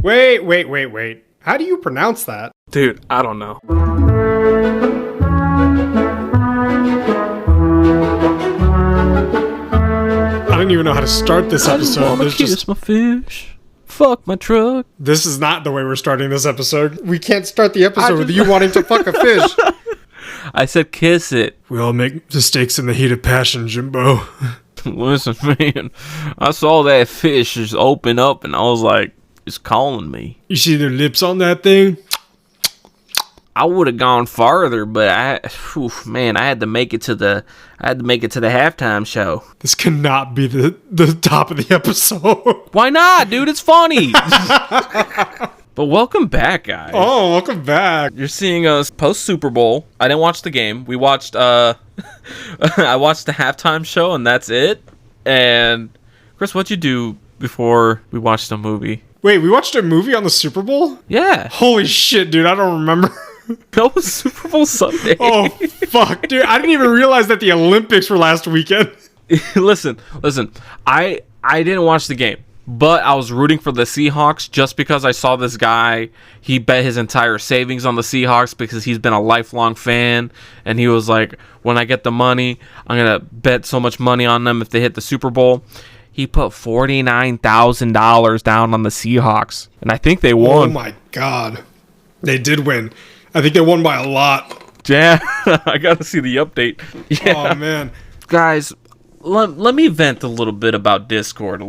Wait. How do you pronounce that? Dude, I don't know. I don't even know how to start this episode. There's just my fish. Fuck my truck. This is not the way we're starting this episode. We can't start the episode with you wanting to fuck a fish. I said kiss it. We all make mistakes in the heat of passion, Jimbo. Listen, man. I saw that fish just open up and I was like, it's calling me. You see their lips on that thing? I would have gone farther, but I had to make it to the halftime show. This cannot be the top of the episode. Why not, dude? It's funny. But welcome back, guys. Oh, welcome back. You're seeing us post Super Bowl. I didn't watch the game. We watched I watched the halftime show and that's it. And Chris, what'd you do before we watched the movie? Wait, we watched a movie on the Super Bowl? Yeah. Holy shit, dude. I don't remember. That was Super Bowl Sunday. Oh, fuck, dude. I didn't even realize that the Olympics were last weekend. Listen. I didn't watch the game, but I was rooting for the Seahawks just because I saw this guy. He bet his entire savings on the Seahawks because he's been a lifelong fan. And he was like, when I get the money, I'm going to bet so much money on them if they hit the Super Bowl. He put $49,000 down on the Seahawks. And I think they won. Oh, my God. They did win. I think they won by a lot. Yeah, I got to see the update. Yeah. Oh, man. Guys, let me vent a little bit about Discord.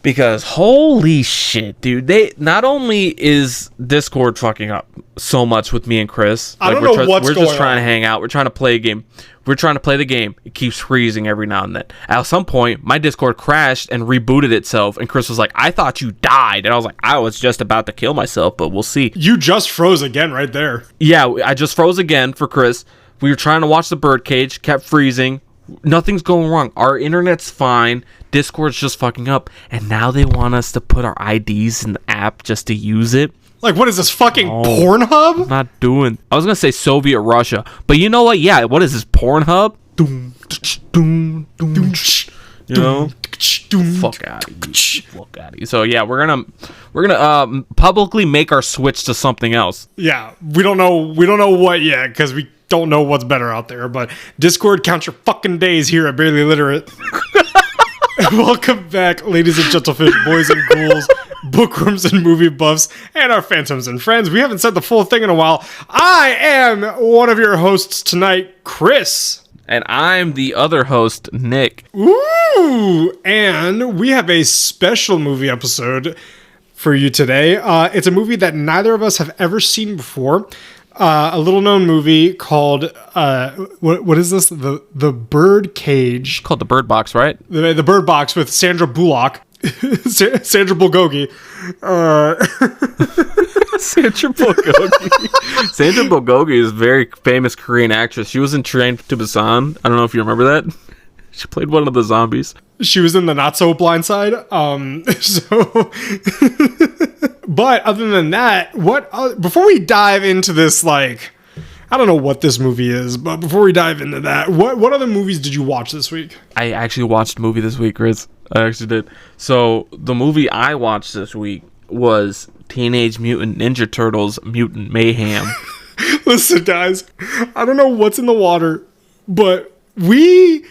Because holy shit, dude. Not only is Discord fucking up so much with me and Chris. I don't know what's going on. We're just trying to hang out. We're trying to play a game. We're trying to play the game. It keeps freezing every now and then. At some point, my Discord crashed and rebooted itself. And Chris was like, I thought you died. And I was like, I was just about to kill myself, but we'll see. You just froze again right there. Yeah, I just froze again for Chris. We were trying to watch the Birdcage. Kept freezing. Nothing's going wrong. Our internet's fine. Discord's just fucking up. And now they want us to put our IDs in the app just to use it. Like, what is this, fucking Pornhub? I'm not doing... I was going to say Soviet Russia. But you know what? Yeah, what is this, Pornhub? You know? Fuck out of you. Fuck out of you. So, yeah, we're gonna publicly make our switch to something else. Yeah, we don't know what yet, because we don't know what's better out there. But Discord, count your fucking days here at Barely Literate. Welcome back, ladies and gentlemen, boys and ghouls, bookworms and movie buffs, and our phantoms and friends. We haven't said the full thing in a while. I am one of your hosts tonight, Chris. And I'm the other host, Nick. Ooh, and we have a special movie episode for you today. It's a movie that neither of us have ever seen before. A little known movie called what is this? The Birdcage. It's called The Bird Box, right? The Bird Box with Sandra Bullock. Sandra Bulgogi. Sandra Bulgogi. Sandra Bulgogi is a very famous Korean actress. She was in Train to Busan. I don't know if you remember that. She played one of the zombies. She was in the Not So Blind Side. But other than that, before we dive into this, like, I don't know what this movie is, but before we dive into that, what other movies did you watch this week? I actually watched a movie this week, Chris. I actually did. So the movie I watched this week was Teenage Mutant Ninja Turtles Mutant Mayhem. Listen, guys, I don't know what's in the water, but we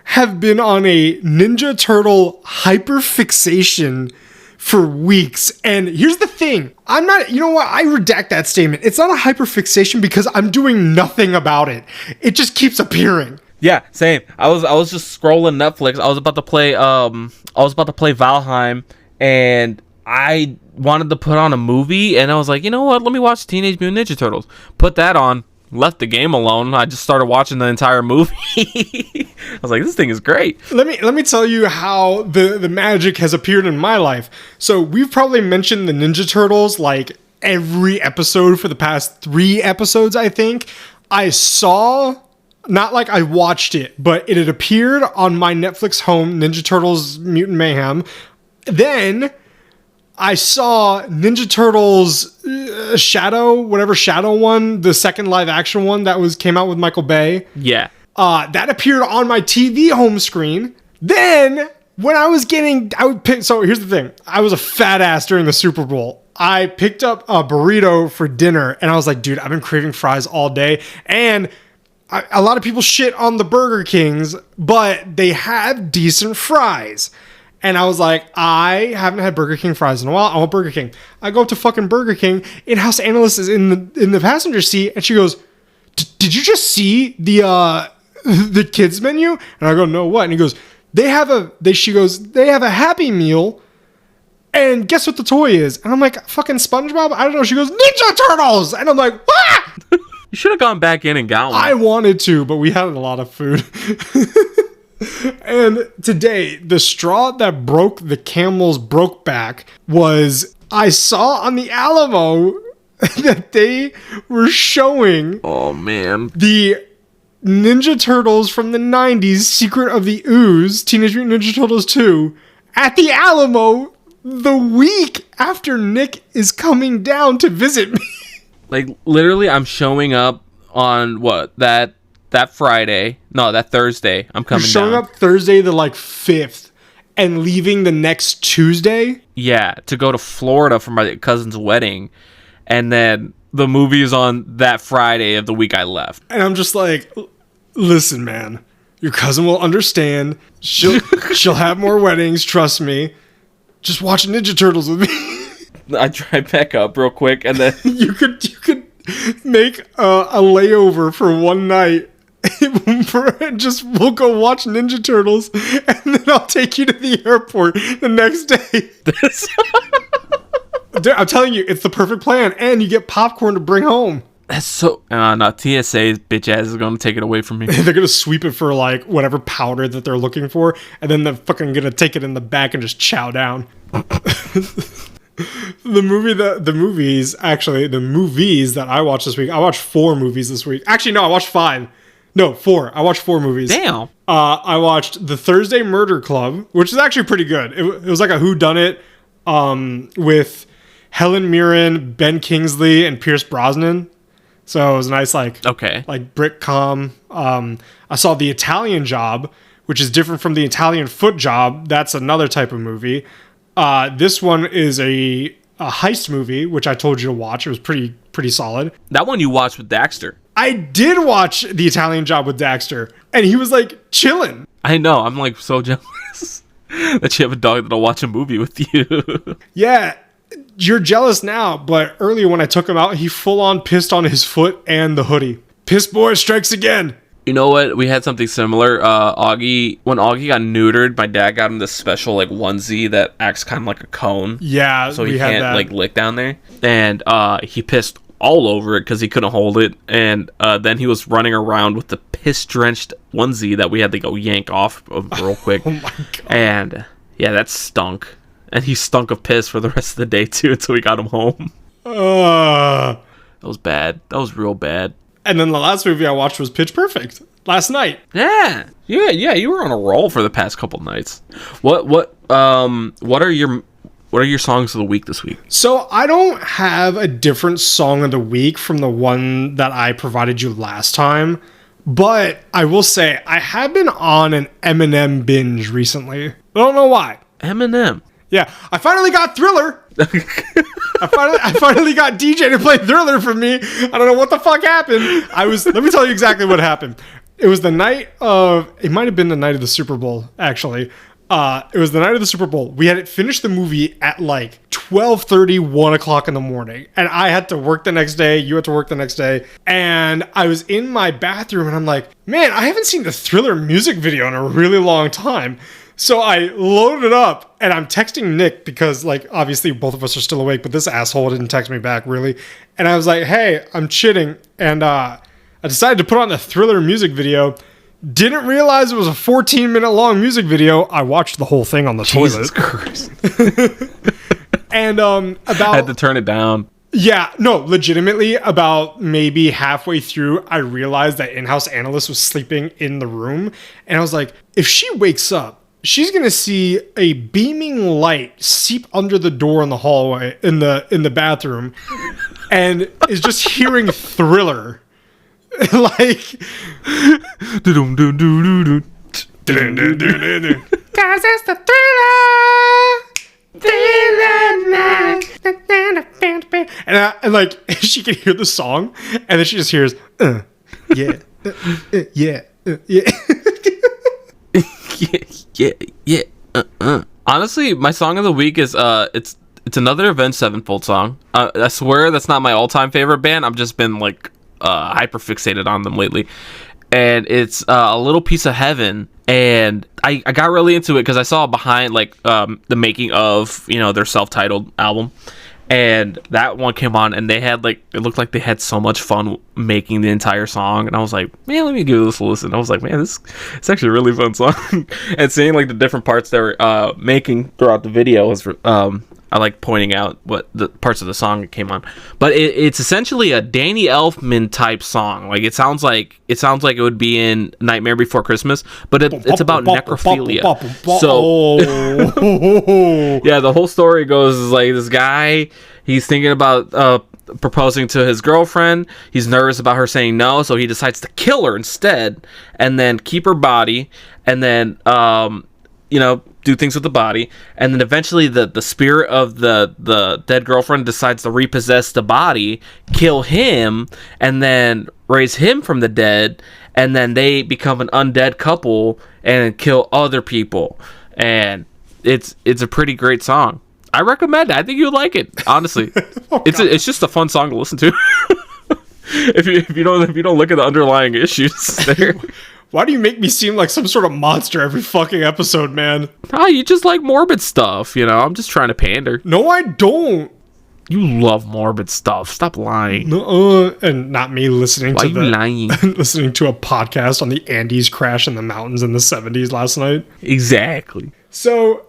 have been on a Ninja Turtle hyperfixation for weeks. And here's the thing. I'm not, you know what? I redact that statement. It's not a hyperfixation because I'm doing nothing about it. It just keeps appearing. Yeah, same. I was just scrolling Netflix. I was about to play Valheim, and I wanted to put on a movie, and I was like, you know what? Let me watch Teenage Mutant Ninja Turtles. Put that on. Left the game alone. I just started watching the entire movie. I was like, this thing is great. Let me tell you how the magic has appeared in my life. So we've probably mentioned the Ninja Turtles like every episode for the past 3 episodes, I think. I saw, not like I watched it, but it had appeared on my Netflix home, Ninja Turtles Mutant Mayhem. Then I saw Ninja Turtles Shadow one, the second live action one that came out with Michael Bay. Yeah. That appeared on my TV home screen. Then when I was so here's the thing. I was a fat ass during the Super Bowl. I picked up a burrito for dinner and I was like, dude, I've been craving fries all day. And a lot of people shit on the Burger Kings, but they have decent fries. And I was like, I haven't had Burger King fries in a while. I want Burger King. I go up to fucking Burger King. In-house analyst is in the passenger seat, and she goes, "Did you just see the kids menu?" And I go, "No, what?" And he goes, she goes, "They have a Happy Meal. And guess what the toy is?" And I'm like, "Fucking SpongeBob?" I don't know. She goes, "Ninja Turtles." And I'm like, "What?" You should have gone back in and got one. I wanted to, but we had a lot of food. And today, the straw that broke the camel's broke back was I saw on the Alamo that they were showing oh, man. the Ninja Turtles from the 90s, Secret of the Ooze, Teenage Mutant Ninja Turtles 2, at the Alamo the week after Nick is coming down to visit me. Like, literally, I'm showing up on that Friday. No, that Thursday. I'm coming down. Showing up Thursday the 5th and leaving the next Tuesday? Yeah, to go to Florida for my cousin's wedding. And then the movie is on that Friday of the week I left. And I'm just like, listen, man, your cousin will understand. She'll have more weddings, trust me. Just watch Ninja Turtles with me. I drive back up real quick and then you could make a layover for one night. Just we'll go watch Ninja Turtles and then I'll take you to the airport the next day. Dude, I'm telling you, it's the perfect plan, and you get popcorn to bring home. That's so no, TSA's bitch ass is gonna take it away from me. They're gonna sweep it for whatever powder that they're looking for, and then they're fucking gonna take it in the back and just chow down. The movies that I watched this week. I watched 4 movies this week. Actually, no, I watched 5. No, 4. I watched 4 movies. Damn. I watched The Thursday Murder Club, which is actually pretty good. It was like a whodunit with Helen Mirren, Ben Kingsley, and Pierce Brosnan. So it was a nice Britcom. I saw The Italian Job, which is different from The Italian Foot Job. That's another type of movie. This one is a heist movie, which I told you to watch. It was pretty solid. That one you watched with Daxter. I did watch The Italian Job with Daxter, and he was chilling. I know. I'm so jealous that you have a dog that'll watch a movie with you. Yeah, you're jealous now, but earlier when I took him out, he full on pissed on his foot and the hoodie. Piss boy strikes again. You know what? We had something similar. When Augie got neutered, my dad got him this special onesie that acts kind of like a cone. Yeah, so he can't lick down there. And he pissed all over it because he couldn't hold it. And then he was running around with the piss-drenched onesie that we had to go yank off real quick. Oh my God. And yeah, that stunk. And he stunk of piss for the rest of the day too until we got him home. That was bad. That was real bad. And then the last movie I watched was Pitch Perfect last night. Yeah. You were on a roll for the past couple nights. What are your songs of the week this week? So I don't have a different song of the week from the one that I provided you last time, but I will say I have been on an Eminem binge recently. I don't know why. Eminem. Yeah, I finally got Thriller. I finally got DJ to play Thriller for me. I don't know what the fuck happened. Let me tell you exactly what happened. It was it might have been the night of the Super Bowl, actually. It was the night of the Super Bowl. We had finished the movie at 12:30, 1 o'clock in the morning. And I had to work the next day. You had to work the next day. And I was in my bathroom and I'm like, man, I haven't seen the Thriller music video in a really long time. So I loaded it up and I'm texting Nick because obviously both of us are still awake, but this asshole didn't text me back really. And I was like, hey, I'm chitting. And I decided to put on the Thriller music video. Didn't realize it was a 14-minute long music video. I watched the whole thing on the Jesus toilet. Christ. And I had to turn it down. Yeah, no, legitimately, about maybe halfway through, I realized that in-house analyst was sleeping in the room. And I was like, if she wakes up, she's going to see a beaming light seep under the door in the hallway, in the bathroom, and is just hearing Thriller. Cause it's the Thriller night. and like she can hear the song, and then she just hears, yeah, yeah, yeah. Honestly, my song of the week is it's another Avenged Sevenfold song. I swear that's not my all-time favorite band. I've just been like hyper fixated on them lately, and it's A Little Piece of Heaven. And I got really into it because I saw behind like the making of their self-titled album, and that one came on, and they had like, it looked like they had so much fun making the entire song, and I was like, man, let me give this a listen. I was like, man, it's actually a really fun song. And seeing like the different parts they were making throughout the video was I like pointing out what the parts of the song it came on. But it's essentially a Danny Elfman type song. Like it sounds like it would be in Nightmare Before Christmas, but it's about necrophilia. So yeah, the whole story goes is like this guy, he's thinking about proposing to his girlfriend. He's nervous about her saying no, so he decides to kill her instead, and then keep her body, and then do things with the body, and then eventually the spirit of the dead girlfriend decides to repossess the body, kill him, and then raise him from the dead, and then they become an undead couple and kill other people. And it's a pretty great song. I recommend it. I think you'd like it, honestly. It's just a fun song to listen to. if you don't look at the underlying issues there. Why do you make me seem like some sort of monster every fucking episode, man? Oh, you just like morbid stuff, I'm just trying to pander. No, I don't. You love morbid stuff. Stop lying. No, and not me listening Why are you lying? Listening to a podcast on the Andes crash in the mountains in the 70s last night. Exactly. So,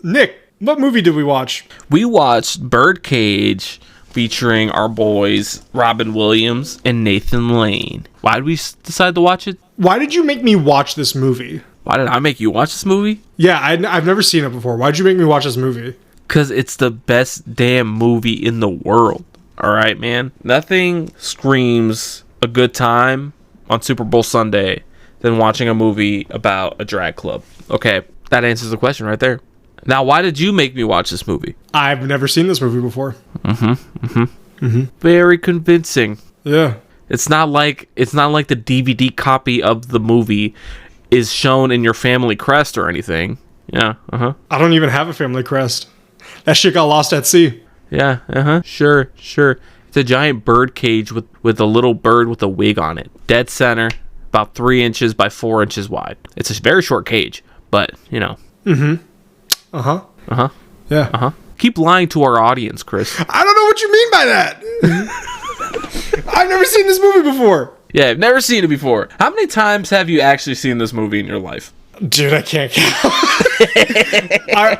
Nick, what movie did we watch? We watched Birdcage, featuring our boys Robin Williams and Nathan Lane. Why did we decide to watch it? Why did you make me watch this movie? Why did I make you watch this movie? Yeah, I've never seen it before. Why'd you make me watch this movie? Because it's the best damn movie in the world. Alright, man? Nothing screams a good time on Super Bowl Sunday than watching a movie about a drag club. Okay, that answers the question right there. Now, why did you make me watch this movie? I've never seen this movie before. Very convincing. Yeah. It's not like the DVD copy of the movie is shown in your family crest or anything. Yeah, I don't even have a family crest. That shit got lost at sea. Yeah, sure. It's a giant bird cage with a little bird with a wig on it. Dead center, about 3 inches by 4 inches wide. It's a very short cage, but, Yeah. Keep lying to our audience, Chris. I don't know what you mean by that. I've never seen this movie before. Yeah, I've never seen it before. How many times have you actually seen this movie in your life? Dude, I can't count.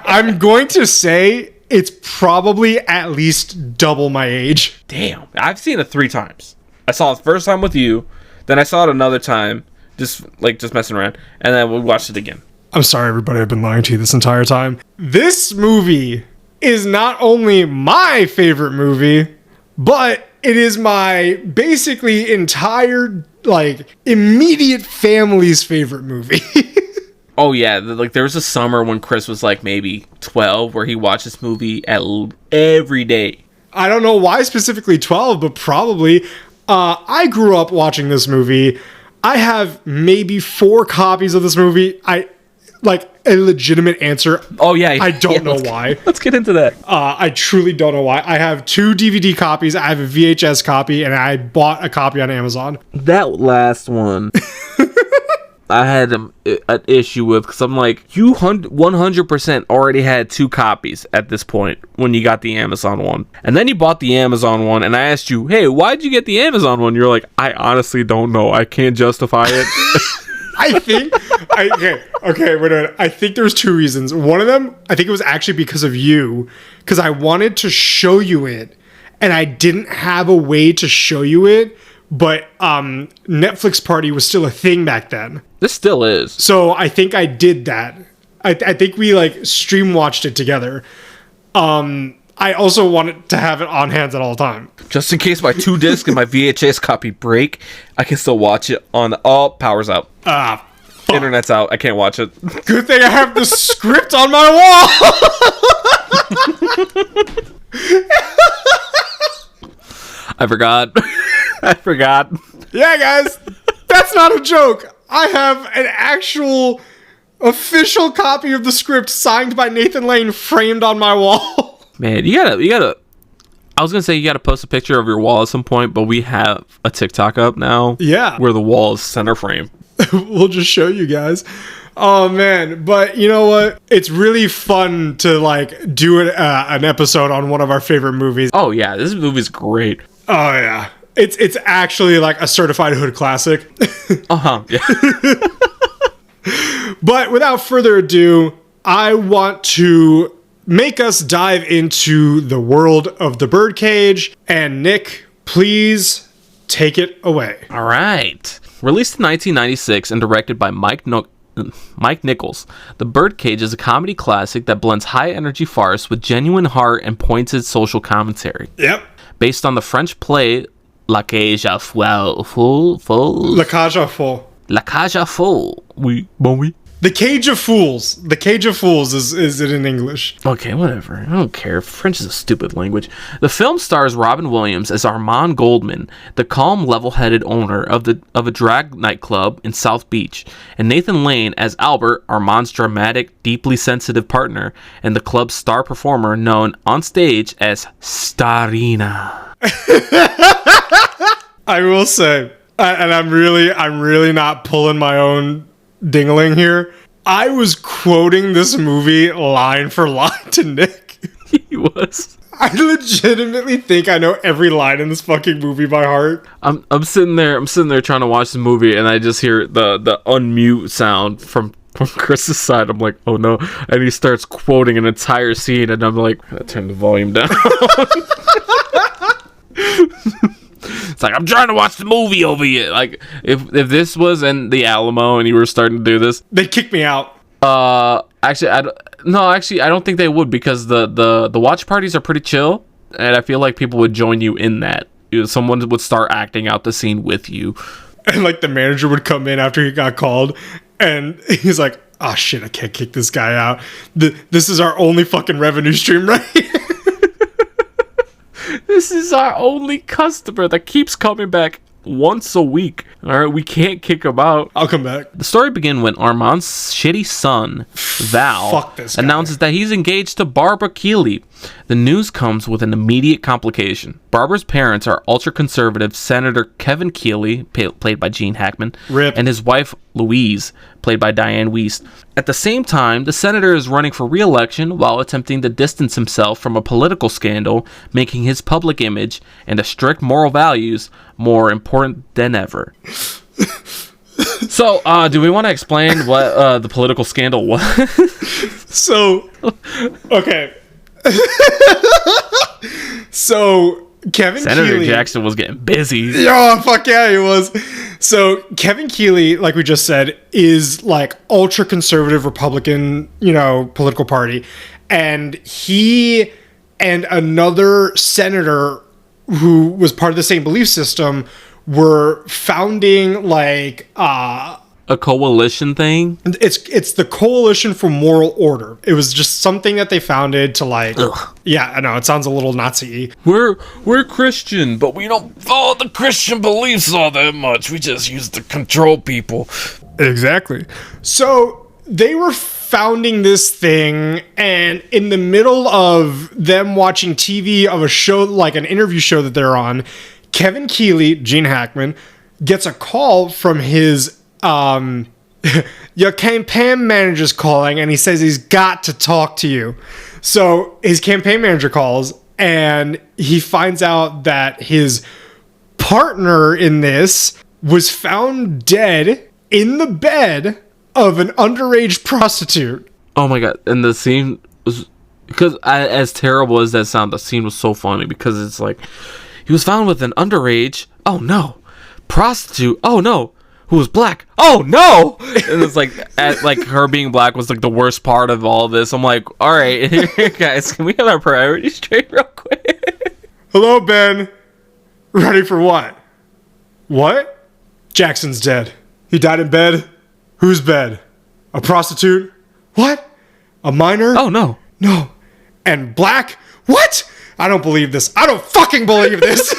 I'm going to say it's probably at least double my age. Damn. I've seen it 3 times. I saw it the first time with you, then I saw it another time, just messing around, and then we watched it again. I'm sorry, everybody. I've been lying to you this entire time. This movie is not only my favorite movie, but it is my basically entire, immediate family's favorite movie. Oh, yeah. There was a summer when Chris was, maybe 12, where he watched this movie every day. I don't know why specifically 12, but probably. I grew up watching this movie. I have maybe 4 copies of this movie. A legitimate answer. Oh, yeah. I don't know why. Let's get into that. I truly don't know why. I have 2 DVD copies. I have a VHS copy, and I bought a copy on Amazon. That last one, I had an issue with, because I'm like, you 100% already had 2 copies at this point when you got the Amazon one. And then you bought the Amazon one, and I asked you, hey, why'd you get the Amazon one? You're like, I honestly don't know. I can't justify it. I think wait. I think there's 2 reasons. One of them, I think it was actually because of you, because I wanted to show you it, and I didn't have a way to show you it. But Netflix Party was still a thing back then. This still is. So I think I did that. I think we stream watched it together. I also wanted to have it on hand at all time. Just in case my 2 discs and my VHS copy break, I can still watch it on... Oh, power's out. Fuck. Internet's out. I can't watch it. Good thing I have the script on my wall. I forgot. I forgot. Yeah, guys, that's not a joke. I have an actual official copy of the script signed by Nathan Lane framed on my wall. Man, you gotta. I was gonna say you gotta post a picture of your wall at some point, but we have a TikTok up now. Yeah, where the wall is center frame. We'll just show you guys. Oh man, but you know what? It's really fun to like do an episode on one of our favorite movies. Oh yeah, this movie's great. Oh yeah, it's actually like a certified hood classic. Yeah. But without further ado, I want to make us dive into the world of the Birdcage. And Nick, please take it away. All right. Released in 1996 and directed by Mike Nichols, The Birdcage is a comedy classic that blends high-energy farce with genuine heart and pointed social commentary. Yep. Based on the French play La Cage aux Folles. La Cage aux Folles. La Cage aux Folles. Oui, bon oui. The Cage of Fools. The Cage of Fools is it in English? Okay, whatever. I don't care. French is a stupid language. The film stars Robin Williams as Armand Goldman, the calm, level-headed owner of a drag nightclub in South Beach, and Nathan Lane as Albert, Armand's dramatic, deeply sensitive partner, and the club's star performer known on stage as Starina. I will say, and I'm really not pulling my own dingling here. I was quoting this movie line for line to Nick. He was. I legitimately think I know every line in this fucking movie by heart. I'm sitting there trying to watch the movie, and I just hear the unmute sound from Chris's side. I'm like, oh no. And he starts quoting an entire scene, and I'm like, I turn the volume down. It's like, I'm trying to watch the movie over here. Like, if this was in the Alamo and you were starting to do this, they'd kick me out. Actually, I don't think they would, because the watch parties are pretty chill, and I feel like people would join you in that. Someone would start acting out the scene with you. And like the manager would come in after he got called, and he's like, oh shit, I can't kick this guy out. This is our only fucking revenue stream right here. This is our only customer that keeps coming back once a week. All right, we can't kick him out. I'll come back. The story begins when Armand's shitty son, Val, announces that he's engaged to Barbara Keeley. The news comes with an immediate complication. Barbara's parents are ultra-conservative Senator Kevin Keeley, played by Gene Hackman, Rip, and his wife, Louise, played by Diane Wiest. At the same time, the senator is running for re-election while attempting to distance himself from a political scandal, making his public image and the strict moral values more important than ever. So, do we want to explain what the political scandal was? So, okay. So, Senator Keeley, Jackson was getting busy. Oh, fuck yeah, he was. So, Kevin Keeley, like we just said, is like ultra conservative Republican, political party. And he and another senator who was part of the same belief system were founding like a coalition thing. It's the Coalition for Moral Order. It was just something that they founded to like. Ugh. Yeah, I know it sounds a little Nazi-y. We're Christian, but we don't follow the Christian beliefs all that much. We just use to control people. Exactly. So they were founding this thing, and in the middle of them watching TV of a show, like an interview show that they're on, Kevin Keeley, Gene Hackman, gets a call from his your campaign manager's calling, and he says he's got to talk to you. So his campaign manager calls, and he finds out that his partner in this was found dead in the bed of an underage prostitute. Oh my god. And the scene was, because as terrible as that sounded, the scene was so funny, because it's like, he was found with an underage, oh no, prostitute, oh no, who was black, oh no. And it's like, her being black was like the worst part of all this. I'm like, all right, guys, can we have our priorities straight real quick? Hello, Ben. Ready for what? What? Jackson's dead. He died in bed. Whose bed? A prostitute? What? A minor? Oh no. No. And black? What? I don't believe this. I don't fucking believe this.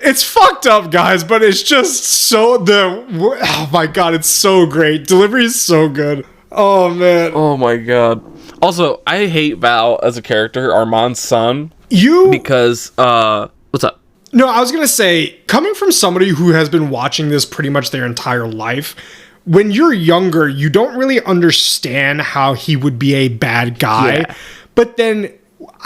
it's fucked up, guys, but it's just oh my god, it's so great. Delivery is so good. Oh man. Oh my god. Also, I hate Val as a character, Armand's son. Because what's up? No, I was gonna say, coming from somebody who has been watching this pretty much their entire life, when you're younger, you don't really understand how he would be a bad guy. Yeah. But then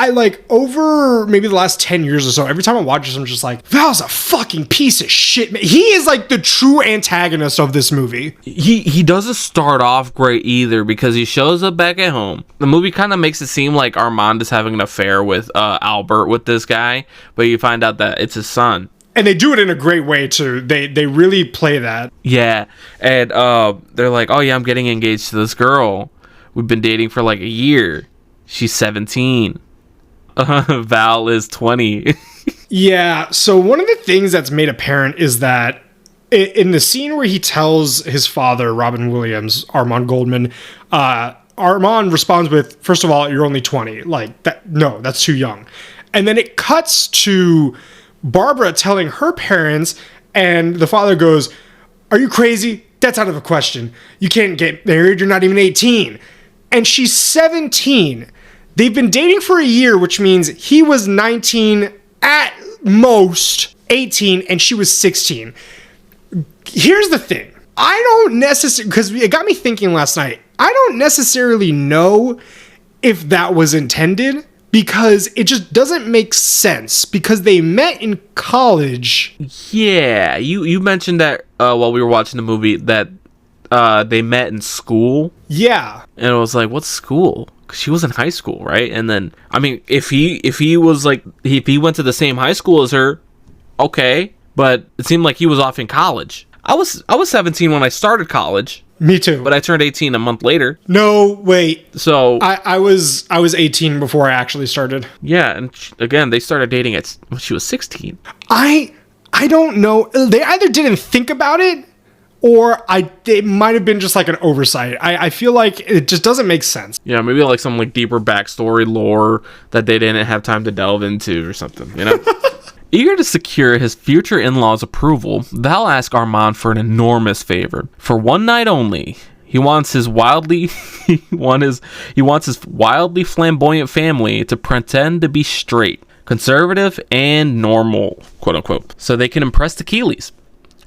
I over maybe the last 10 years or so, every time I watch this, I'm just like, Val's a fucking piece of shit, man. He is the true antagonist of this movie. He doesn't start off great either, because he shows up back at home. The movie kind of makes it seem like Armand is having an affair with Albert, with this guy, but you find out that it's his son. And they do it in a great way too. They really play that. Yeah. And they're like, oh yeah, I'm getting engaged to this girl. We've been dating for a year. She's 17. Val is 20. Yeah, so one of the things that's made apparent is that in the scene where he tells his father, Robin Williams, Armand Goldman, Armand responds with, first of all, you're only 20. No, that's too young. And then it cuts to Barbara telling her parents, and the father goes, are you crazy? That's out of the question. You can't get married. You're not even 18. And she's 17. They've been dating for a year, which means he was 19 at most, 18, and she was 16. Here's the thing. I don't necessarily, because it got me thinking last night, I don't necessarily know if that was intended, because it just doesn't make sense, because they met in college. Yeah, you mentioned that while we were watching the movie, that they met in school. Yeah. And it was like, what's school? Because she was in high school, right? And then, I mean, if he was if he went to the same high school as her, okay. But it seemed like he was off in college. I was 17 when I started college. Me too. But I turned 18 a month later. No, wait. So I was 18 before I actually started. Yeah, and again, they started dating when she was 16. I don't know. They either didn't think about it, or it might have been just an oversight. I feel like it just doesn't make sense. Yeah, maybe some deeper backstory lore that they didn't have time to delve into or something, you know? Eager to secure his future in-laws' approval, Val asks Armand for an enormous favor. For one night only, he wants his wildly flamboyant family to pretend to be straight, conservative, and normal, quote unquote, so they can impress the Keeleys.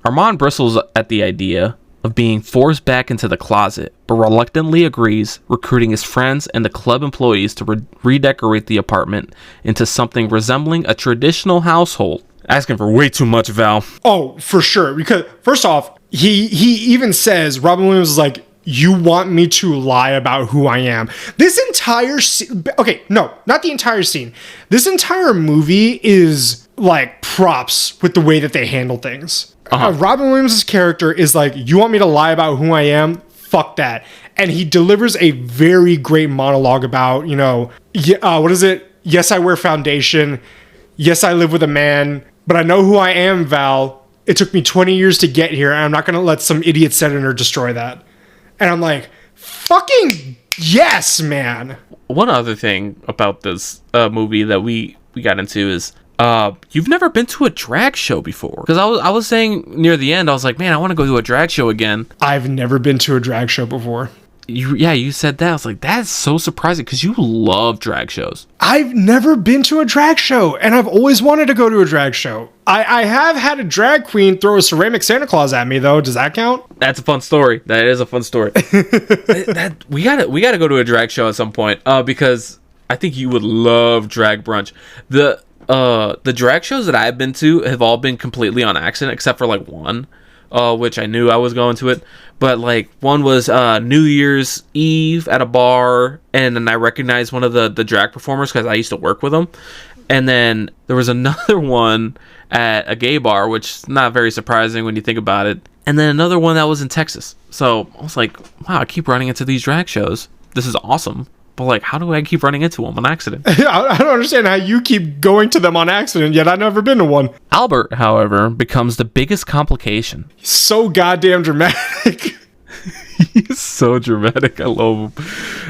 Armand bristles at the idea of being forced back into the closet, but reluctantly agrees, recruiting his friends and the club employees to redecorate the apartment into something resembling a traditional household. Asking for way too much, Val. Oh, for sure. Because, first off, he even says, Robin Williams is like, you want me to lie about who I am. This entire scene, okay, no, not the entire scene. This entire movie is props with the way that they handle things. Robin Williams' character is like, you want me to lie about who I am? Fuck that. And he delivers a very great monologue about, what is it? Yes, I wear foundation. Yes, I live with a man, but I know who I am, Val. It took me 20 years to get here, and I'm not going to let some idiot senator destroy that. And I'm like, fucking yes, man. One other thing about this movie that we got into is, you've never been to a drag show before. Because I was saying near the end, I was like, man, I want to go to a drag show again. I've never been to a drag show before. You said that. I was like, that's so surprising, because you love drag shows. I've never been to a drag show, and I've always wanted to go to a drag show. I have had a drag queen throw a ceramic Santa Claus at me, though. Does that count? That's a fun story. That is a fun story. We gotta go to a drag show at some point, because I think you would love drag brunch. The drag shows that I've been to have all been completely on accident, except for one, which I knew I was going to it. But one was New Year's Eve at a bar, and then I recognized one of the drag performers because I used to work with them. And then there was another one at a gay bar, which is not very surprising when you think about it. And then another one that was in Texas. So I was like, wow, I keep running into these drag shows. This is awesome. But how do I keep running into them on accident? I don't understand how you keep going to them on accident, yet I've never been to one. Albert, however, becomes the biggest complication. He's so goddamn dramatic. He's so dramatic. I love him.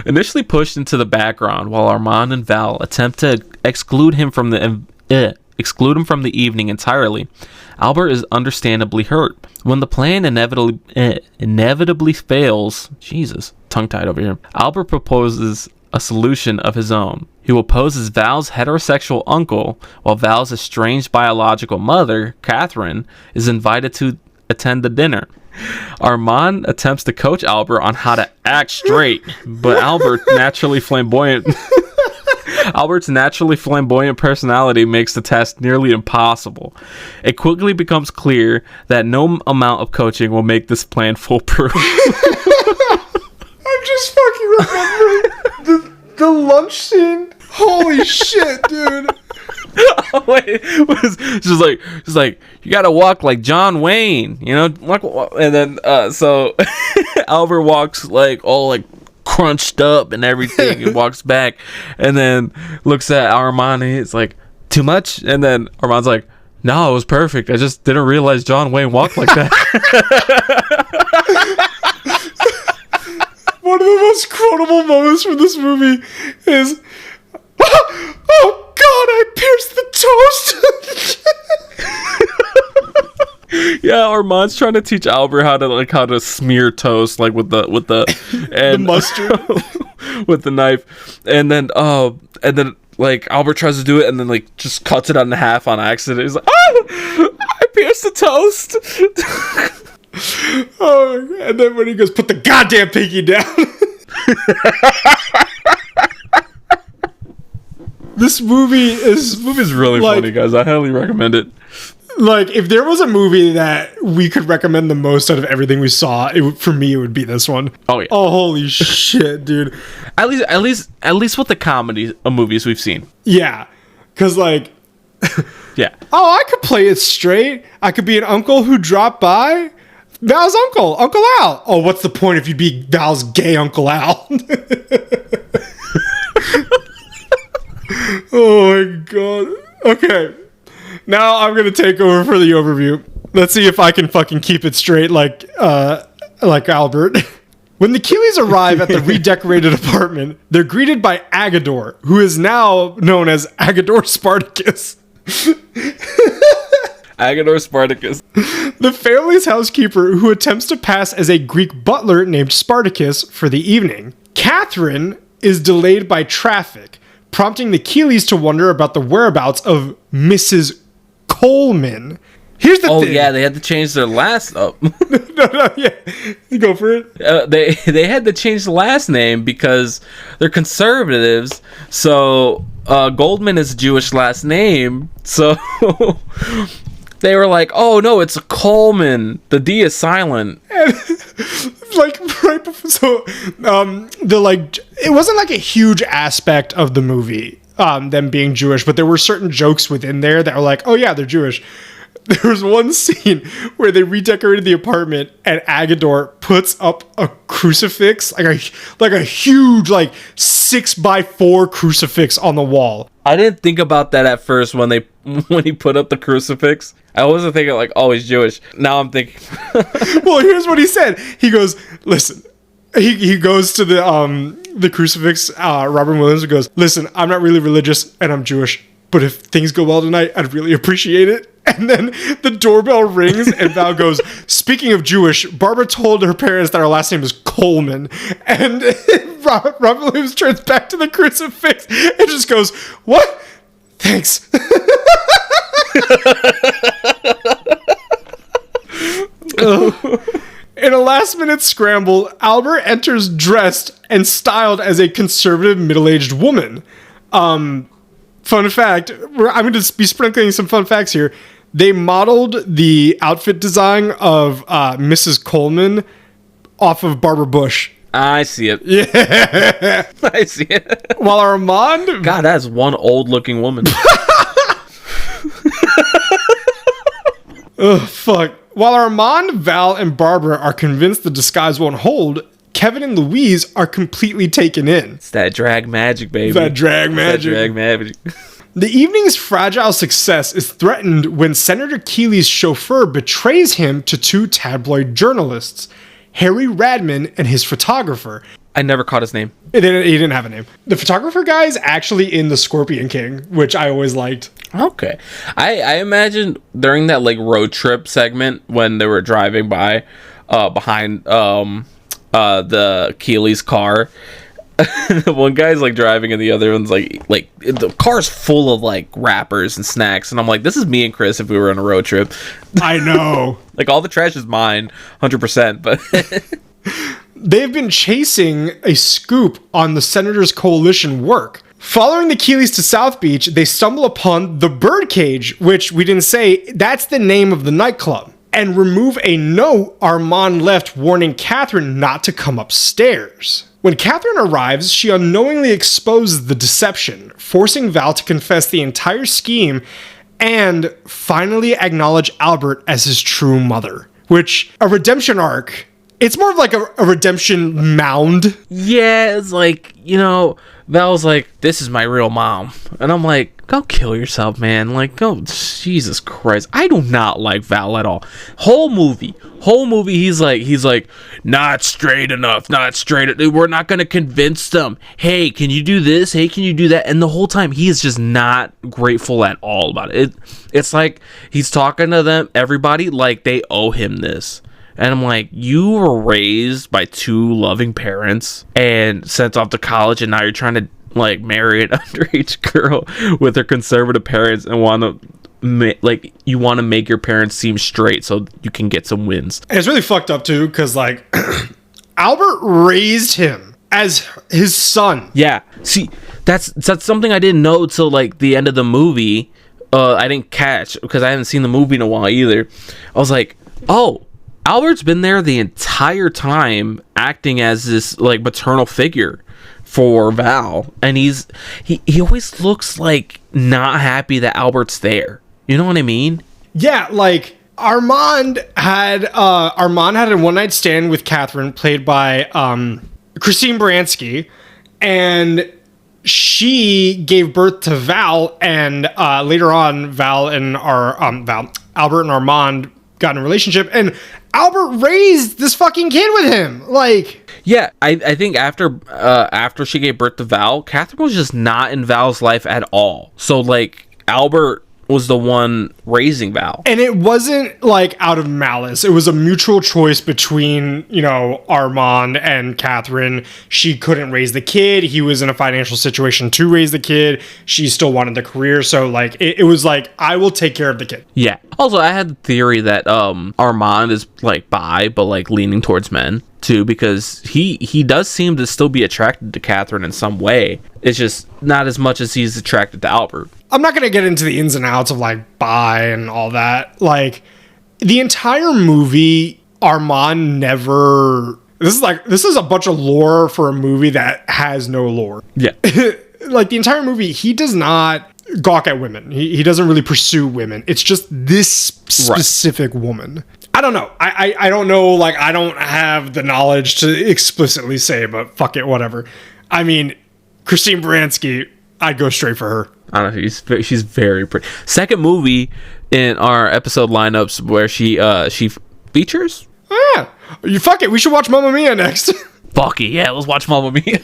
Initially pushed into the background while Armand and Val attempt to exclude him from the exclude him from the evening entirely. Albert is understandably hurt. When the plan inevitably fails, Jesus, tongue-tied over here, Albert proposes a solution of his own. He will pose as Val's heterosexual uncle, while Val's estranged biological mother, Catherine, is invited to attend the dinner. Armand attempts to coach Albert on how to act straight, but Albert's naturally flamboyant personality makes the task nearly impossible. It quickly becomes clear that no amount of coaching will make this plan foolproof. I'm just fucking remembering the lunch scene. Holy shit, dude. Oh, wait, it's just like you gotta walk like John Wayne, you know, and then so Albert walks like all like crunched up and everything and walks back and then looks at Armand and it's like, too much? And then Armand's like, no, it was perfect. I just didn't realize John Wayne walked like that. One of the most quotable moments from this movie is, oh God, I pierced the toast. Yeah, Armand's trying to teach Albert how to smear toast, like with the and the mustard with the knife, and then like Albert tries to do it and then like just cuts it in half on accident. He's like, oh, I pierced the toast. Oh, and then when he goes, put the goddamn pinky down. This movie's really funny, guys. I highly recommend it. Like, if there was a movie that we could recommend the most out of everything we saw, for me, it would be this one. Oh yeah. Oh, holy shit, dude. At least with the comedy movies we've seen. Yeah, because like, yeah. Oh, I could play it straight. I could be an uncle who dropped by. Val's uncle, Uncle Al. Oh, what's the point if you be Val's gay Uncle Al? Oh my god. Okay. Now I'm gonna take over for the overview. Let's see if I can fucking keep it straight like Albert. When the Keeleys arrive at the redecorated apartment, they're greeted by Agador, who is now known as Agador Spartacus. Agador Spartacus. The family's housekeeper, who attempts to pass as a Greek butler named Spartacus for the evening. Catherine is delayed by traffic, prompting the Keeleys to wonder about the whereabouts of Mrs. Coleman. Here's the thing. Oh yeah, they had to change their last. Oh. no, yeah, you go for it. They had to change the last name because they're conservatives. So Goldman is a Jewish last name. So they were like, "Oh no, it's a Coleman. The D is silent." And, like right before, so it wasn't like a huge aspect of the movie, them being Jewish, but there were certain jokes within there that were like, "Oh yeah, they're Jewish." There was one scene where they redecorated the apartment and Agador puts up a crucifix, like a huge 6x4 crucifix on the wall. I didn't think about that at first when he put up the crucifix. I wasn't thinking like, oh, he's Jewish. Now I'm thinking. Well, here's what he said. He goes, listen. He goes to the crucifix. Robin Williams goes, listen, I'm not really religious and I'm Jewish, but if things go well tonight, I'd really appreciate it. And then the doorbell rings and Val goes, speaking of Jewish, Barbara told her parents that our last name is Coleman. And Robin Williams turns back to the crucifix and just goes, what? Thanks. In a last-minute scramble, Albert enters dressed and styled as a conservative middle-aged woman. Fun fact, I'm going to be sprinkling some fun facts here. They modeled the outfit design of Mrs. Coleman off of Barbara Bush. I see it. Yeah. I see it. While Armand... God, that's one old-looking woman. Ugh, fuck. While Armand, Val, and Barbara are convinced the disguise won't hold, Kevin and Louise are completely taken in. It's that drag magic, baby. That drag magic. The evening's fragile success is threatened when Senator Keeley's chauffeur betrays him to two tabloid journalists, Harry Radman and his photographer. I never caught his name. He didn't have a name. The photographer guy is actually in The Scorpion King, which I always liked. Okay. I imagine during that like road trip segment when they were driving by behind the Keeley's car, one guy's like driving and the other one's like the car's full of like wrappers and snacks, and I'm like, this is me and Chris if we were on a road trip. I know. Like all the trash is mine 100%, but they've been chasing a scoop on the Senator's coalition work. Following the Keeleys to South Beach, they stumble upon the Birdcage, which we didn't say, that's the name of the nightclub, and remove a note Armand left warning Catherine not to come upstairs. When Catherine arrives, she unknowingly exposes the deception, forcing Val to confess the entire scheme and finally acknowledge Albert as his true mother, which, a redemption arc. It's more of like a redemption mound. Yeah, it's like, you know, Val's like, this is my real mom. And I'm like, go kill yourself, man. Like, go, Jesus Christ. I do not like Val at all. Whole movie, he's like, not straight enough. We're not going to convince them. Hey, can you do this? Hey, can you do that? And the whole time, he is just not grateful at all about it. It's like he's talking to them, everybody, like they owe him this. And I'm like, you were raised by two loving parents and sent off to college, and now you're trying to like marry an underage girl with her conservative parents and want to you want to make your parents seem straight so you can get some wins. And it's really fucked up too, because like Albert raised him as his son. Yeah, see, that's something I didn't know till like the end of the movie. I didn't catch because I hadn't seen the movie in a while either. I was like, oh, Albert's been there the entire time acting as this like maternal figure for Val, and he always looks like not happy that Albert's there. You know what I mean? Yeah, like Armand had a one night stand with Catherine, played by Christine Baranski, and she gave birth to Val, and later on Albert and Armand got in a relationship, and Albert raised this fucking kid with him. Like, yeah, I think after she gave birth to Val, Catherine was just not in Val's life at all. So like Albert was the one raising Val. And it wasn't like out of malice. It was a mutual choice between, you know, Armand and Catherine. She couldn't raise the kid. He was in a financial situation to raise the kid. She still wanted the career. So like it was like, I will take care of the kid. Yeah. Also, I had the theory that Armand is like bi, but like leaning towards men too, because he does seem to still be attracted to Catherine in some way. It's just not as much as he's attracted to Albert. I'm not going to get into the ins and outs of like bi and all that. Like the entire movie, Armand never, this is a bunch of lore for a movie that has no lore. Yeah. Like the entire movie, he does not gawk at women. He doesn't really pursue women. It's just this specific woman. I don't know. I don't know. Like, I don't have the knowledge to explicitly say, but fuck it, whatever. I mean, Christine Baranski, I'd go straight for her. I don't know. She's very pretty. Second movie in our episode lineups where she features. Oh, yeah. You fuck it. We should watch Mamma Mia next. Fuck it. Yeah, let's watch Mamma Mia.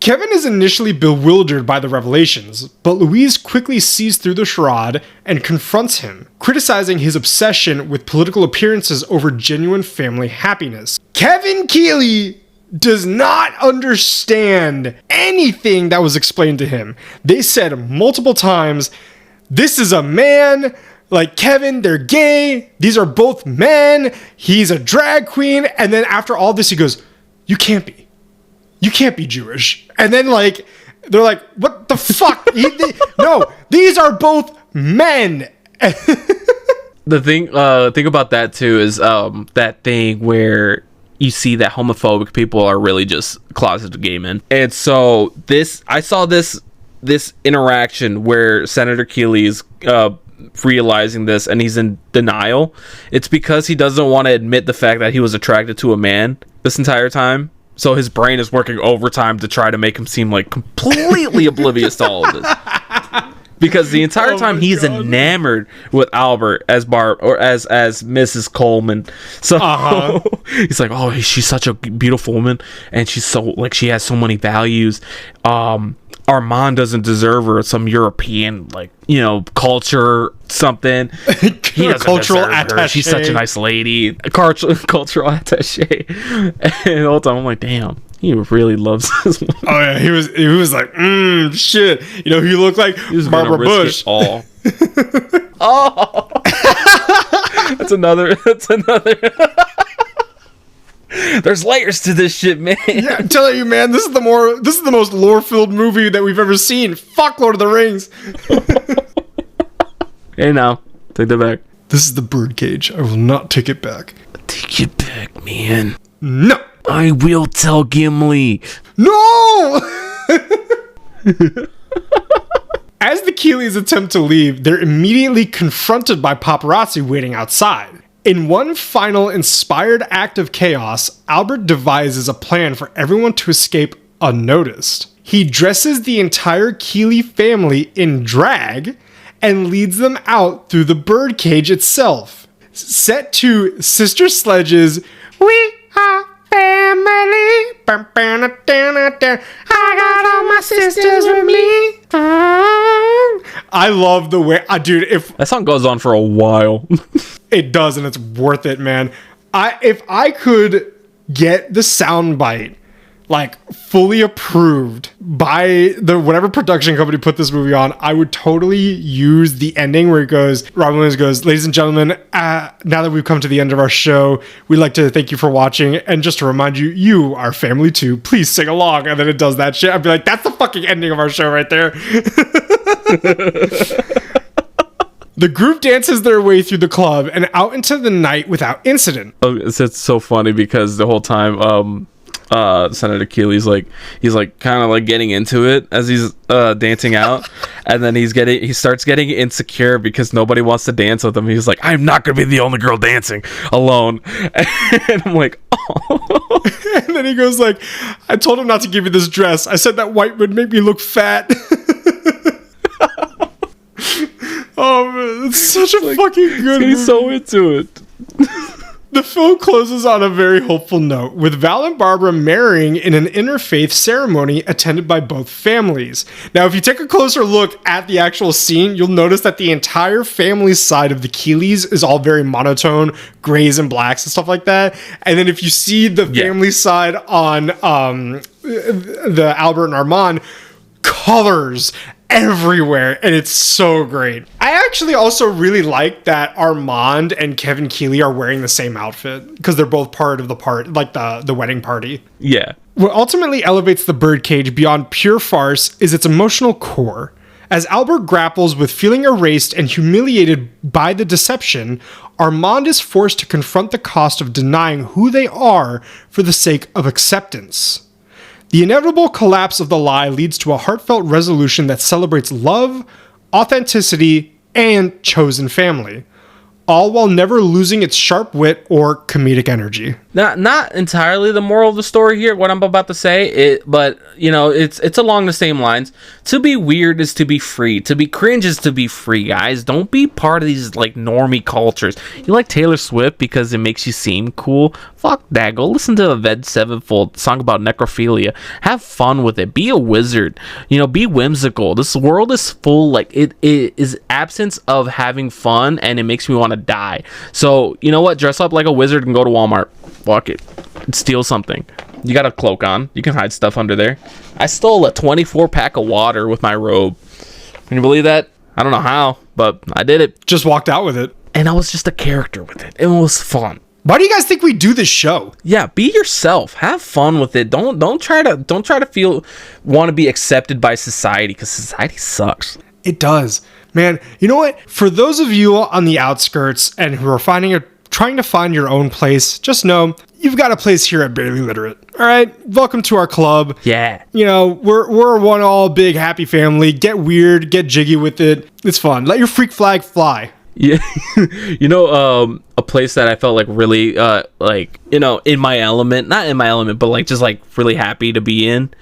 Kevin is initially bewildered by the revelations, but Louise quickly sees through the charade and confronts him, criticizing his obsession with political appearances over genuine family happiness. Kevin Keeley does not understand anything that was explained to him. They said multiple times, this is a man, like Kevin, they're gay, these are both men, he's a drag queen, and then after all this he goes, you can't be Jewish. And then like, they're like, what the fuck? No, these are both men. The thing about that too is that thing where you see that homophobic people are really just closeted gay men. And so I saw this interaction where Senator Keeley is realizing this and he's in denial. It's because he doesn't want to admit the fact that he was attracted to a man this entire time. So his brain is working overtime to try to make him seem like completely oblivious to all of this. because the entire time he's enamored with Albert as Mrs. Coleman. So he's like, oh, she's such a beautiful woman, and she's so like she has so many values. Armand doesn't deserve her. Some European, like, you know, culture something. He doesn't cultural deserve her. She's such a nice lady. Cultural attaché. And the whole time I'm like, damn, he really loves this one. Oh yeah, he was like, shit. You know who you look like? He was Barbara Bush. Oh. That's another. There's layers to this shit, man. Yeah, I'm telling you, man, this is the most lore-filled movie that we've ever seen. Fuck Lord of the Rings. Hey now, take that back. This is the Birdcage. I will not take it back. Take it back, man. No. I will tell Gimli. No! As the Keeleys attempt to leave, they're immediately confronted by paparazzi waiting outside. In one final inspired act of chaos, Albert devises a plan for everyone to escape unnoticed. He dresses the entire Keeley family in drag and leads them out through the birdcage itself. Set to Sister Sledge's "We Are Family." I got all my sisters with me. I love the way, dude. If that song goes on for a while, it does, and it's worth it, man. If I could get the soundbite like fully approved by the whatever production company put this movie on, I would totally use the ending where it goes, Robin Williams goes, "Ladies and gentlemen, now that we've come to the end of our show, we'd like to thank you for watching, and just to remind you, you are family too. Please sing along." And then it does that shit. I'd be like, that's the fucking ending of our show right there. The group dances their way through the club and out into the night without incident. Oh, it's so funny because the whole time, Senator Keeley's like, he's like kind of like getting into it as he's dancing out, and then he starts getting insecure because nobody wants to dance with him. He's like, I'm not gonna be the only girl dancing alone. And I'm like, oh. And then he goes like, I told him not to give you this dress. I said that white would make me look fat. Oh man, it's such a fucking good movie. He's so into it. The film closes on a very hopeful note, with Val and Barbara marrying in an interfaith ceremony attended by both families. Now, if you take a closer look at the actual scene, you'll notice that the entire family side of the Keeleys is all very monotone, grays and blacks and stuff like that. And then if you see the family side on the Albert and Armand, colors everywhere, and it's so great. I actually also really like that Armand and Kevin Keeley are wearing the same outfit because they're both part of the wedding party. Yeah. What ultimately elevates the Birdcage beyond pure farce is its emotional core. As Albert grapples with feeling erased and humiliated by the deception, Armand is forced to confront the cost of denying who they are for the sake of acceptance. The inevitable collapse of the lie leads to a heartfelt resolution that celebrates love, authenticity, and chosen family, all while never losing its sharp wit or comedic energy. Not entirely the moral of the story here, what I'm about to say, but you know, it's along the same lines. To be weird is to be free. To be cringe is to be free, guys. Don't be part of these like normie cultures. You like Taylor Swift because it makes you seem cool? Fuck that. Go listen to Avenged Sevenfold, song about necrophilia. Have fun with it. Be a wizard. You know, be whimsical. This world is full, like it is absence of having fun, and it makes me want to die. So you know what? Dress up like a wizard and go to Walmart. Fuck it. Steal something. You got a cloak on. You can hide stuff under there. I stole a 24-pack of water with my robe. Can you believe that? I don't know how, but I did it. Just walked out with it. And I was just a character with it. It was fun. Why do you guys think we do this show? Yeah, be yourself. Have fun with it. Don't try to want to be accepted by society, because society sucks. It does. Man, you know what? For those of you on the outskirts and who are trying to find your own place, just know you've got a place here at Barely Literate. All right, welcome to our club. Yeah, you know, we're one all big happy family. Get weird, get jiggy with it. It's fun. Let your freak flag fly. Yeah, you know, a place that I felt like really, like, you know, in my element, not in my element, but like just like really happy to be in,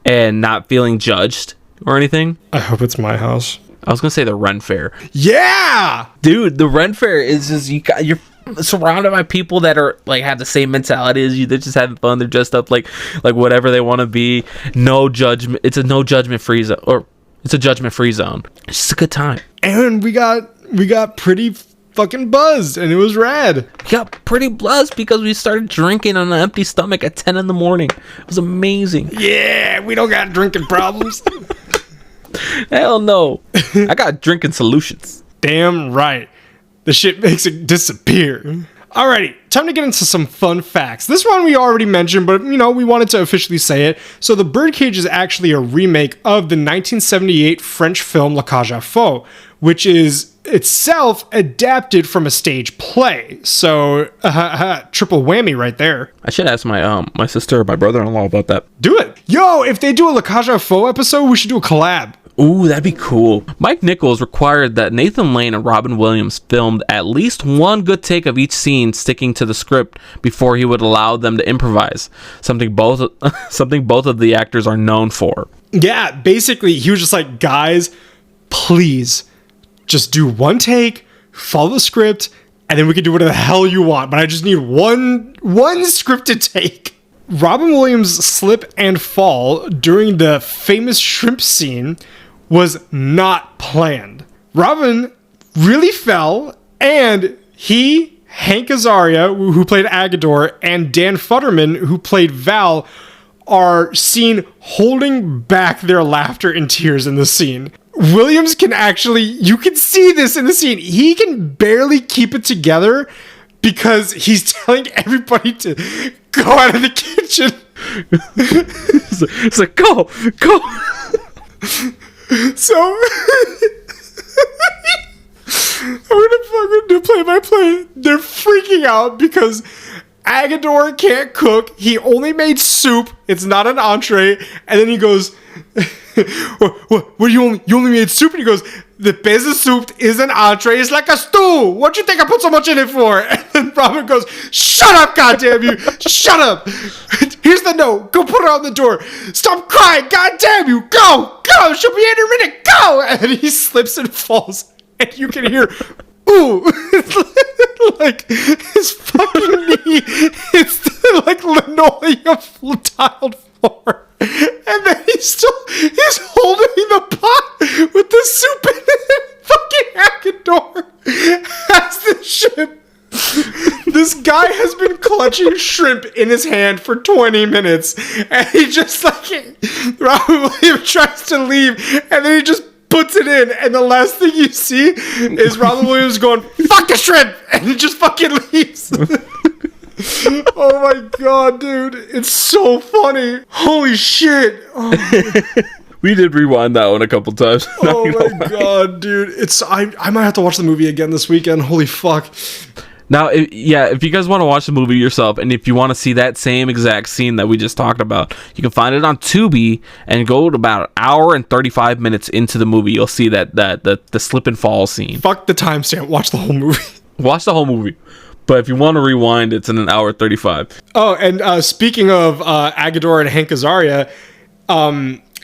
and not feeling judged or anything. I hope it's my house. I was gonna say the Ren Fair. Yeah, Dude, the Ren Fair is just you're surrounded by people that are like have the same mentality as you. They're just having fun. They're dressed up like whatever they want to be. No judgment. It's a no judgment free zone, or it's a judgment free zone. It's just a good time. and we got pretty fucking buzzed, and it was rad. We got pretty buzzed because we started drinking on an empty stomach at 10 in the morning. It was amazing. Yeah, we don't got drinking problems. Hell no. I got drinking solutions. Damn right. The shit makes it disappear. Alrighty, time to get into some fun facts. This one we already mentioned, but we wanted to officially say it. So the Birdcage is actually a remake of the 1978 French film La Cage aux Folles, which is itself adapted from a stage play. So, triple whammy right there. I should ask my sister or my brother-in-law about that. Do it. Yo, if they do a La Cage aux Folles episode, we should do a collab. Ooh, that'd be cool. Mike Nichols required that Nathan Lane and Robin Williams filmed at least one good take of each scene sticking to the script before he would allow them to improvise, something both of the actors are known for. Yeah, basically, he was just like, guys, please, just do one take, follow the script, and then we can do whatever the hell you want, but I just need one scripted take. Robin Williams' slip and fall during the famous shrimp scene was not planned. Robin really fell, and Hank Azaria, who played Agador, and Dan Futterman, who played Val, are seen holding back their laughter and tears in the scene. Williams can actually, you can see this in the scene, he can barely keep it together because he's telling everybody to go out of the kitchen. It's like, go. So, I'm gonna fucking do play-by-play. They're freaking out because Agador can't cook. He only made soup. It's not an entree. And then he goes, what you only made soup? And he goes, the peza soup is an entree. It's like a stew. What you think I put so much in it for? And then Robin goes, shut up, goddamn you. Shut up. Here's the note. Go put it on the door. Stop crying. Goddamn you. Go. She'll be in a minute. Go. And he slips and falls. And you can hear, ooh. Like his fucking knee. It's like linoleum tiled floor. And then he's holding the pot with the soup in it. Fucking Agador has the shrimp. This guy has been clutching shrimp in his hand for 20 minutes. And he just Robin Williams tries to leave. And then he just puts it in. And the last thing you see is Robin Williams going, fuck the shrimp. And he just fucking leaves. Oh my god, dude. It's so funny. Holy shit. Oh We did rewind that one a couple times. Oh my god, dude. I might have to watch the movie again this weekend. Holy fuck. Now, if you guys want to watch the movie yourself, and if you want to see that same exact scene that we just talked about, you can find it on Tubi and go to about an hour and 35 minutes into the movie. You'll see that the slip and fall scene. Fuck the timestamp. Watch the whole movie. Watch the whole movie. But if you want to rewind, it's in an hour 35. Oh, and speaking of Agador and Hank Azaria,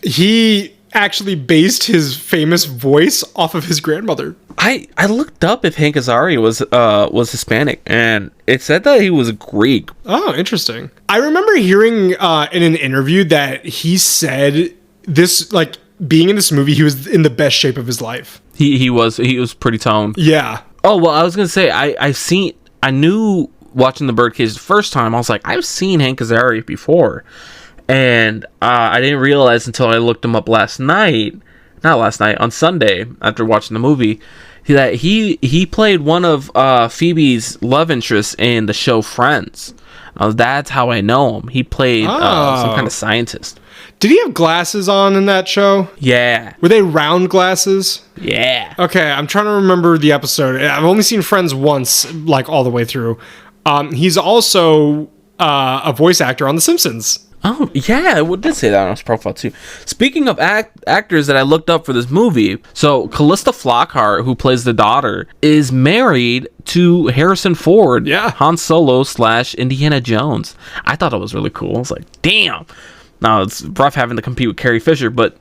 he actually based his famous voice off of his grandmother. I looked up if Hank Azaria was Hispanic, and it said that he was Greek. Oh, interesting. I remember hearing in an interview that he said this, like, being in this movie, he was in the best shape of his life. He was pretty toned. Yeah. Oh, well, I was gonna say I knew watching the Birdcage the first time, I was like, I've seen Hank Azaria before. And I didn't realize until I looked him up on Sunday, after watching the movie, that he played one of Phoebe's love interests in the show Friends. That's how I know him. He played some kind of scientist. Did he have glasses on in that show? Yeah. Were they round glasses? Yeah. Okay, I'm trying to remember the episode. I've only seen Friends once, like all the way through. He's also a voice actor on The Simpsons. Oh, yeah, I did say that on his profile, too. Speaking of actors that I looked up for this movie, so Callista Flockhart, who plays the daughter, is married to Harrison Ford, yeah. Han Solo / Indiana Jones. I thought that was really cool. I was like, damn. Now, it's rough having to compete with Carrie Fisher, but,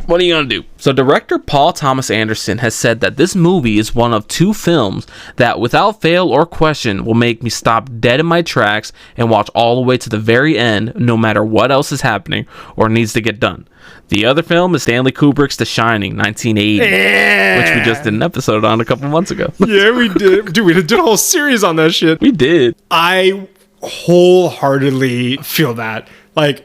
What are you gonna do? So director Paul Thomas Anderson has said that this movie is one of 2 films that without fail or question will make me stop dead in my tracks and watch all the way to the very end, no matter what else is happening or needs to get done. The other film is Stanley Kubrick's The Shining, 1980, which we just did an episode on a couple months ago. Yeah, we did. Dude, we did a whole series on that shit. We did. I wholeheartedly feel that. Like,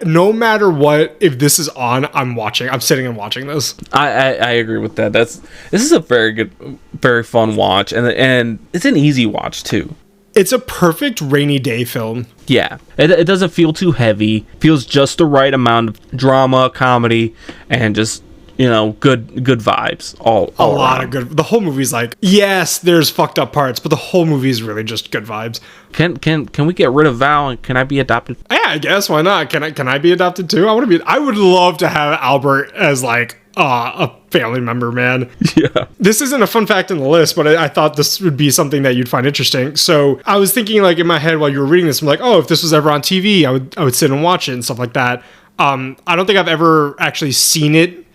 no matter what, if this is on, I'm sitting and watching this. I agree with that. This is a very good, very fun watch, and it's an easy watch too. It's a perfect rainy day film. Yeah, it doesn't feel too heavy. Feels just the right amount of drama, comedy, and just, you know, good vibes. All a lot around. of good. The whole movie's like, yes, there's fucked up parts, but the whole movie is really just good vibes. Can we get rid of Val and can I be adopted? Yeah, I guess, why not? Can I be adopted too? I would love to have Albert as like a family member, man. Yeah. This isn't a fun fact in the list, but I thought this would be something that you'd find interesting. So I was thinking, like, in my head while you were reading this, I'm like, oh, if this was ever on TV, I would sit and watch it and stuff like that. I don't think I've ever actually seen it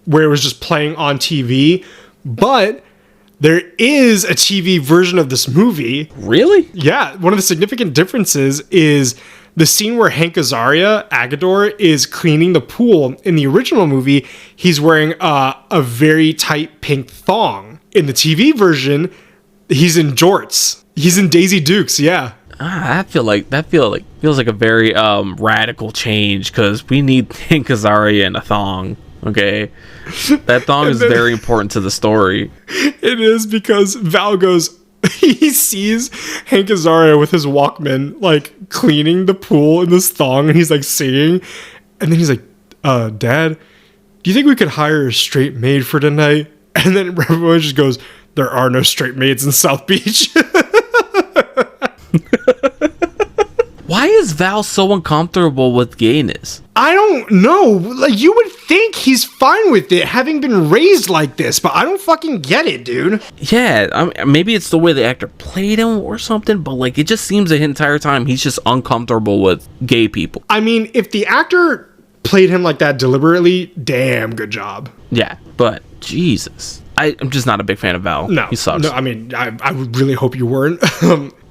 where it was just playing on TV, but there is a TV version of this movie. Really? Yeah. One of the significant differences is the scene where Hank Agador, is cleaning the pool. In the original movie, he's wearing a very tight pink thong. In the TV version, he's in jorts. He's in Daisy Dukes, yeah. I feel like feels like a very radical change, because we need Hank Azaria in a thong. Okay, that thong is very important to the story. It is, because Val goes, he sees Hank Azaria with his Walkman, like, cleaning the pool in this thong, and he's like singing, and then he's like, Dad, do you think we could hire a straight maid for tonight? And then everyone just goes, there are no straight maids in South Beach. Why is Val so uncomfortable with gayness? I don't know. Like, you would think he's fine with it, having been raised like this, but I don't fucking get it, dude. Yeah, maybe it's the way the actor played him or something, but like, it just seems the entire time he's just uncomfortable with gay people. I mean, if the actor played him like that deliberately, damn good job. Yeah, but Jesus. I'm just not a big fan of Val. No. He sucks. No, I mean, I would really hope you weren't.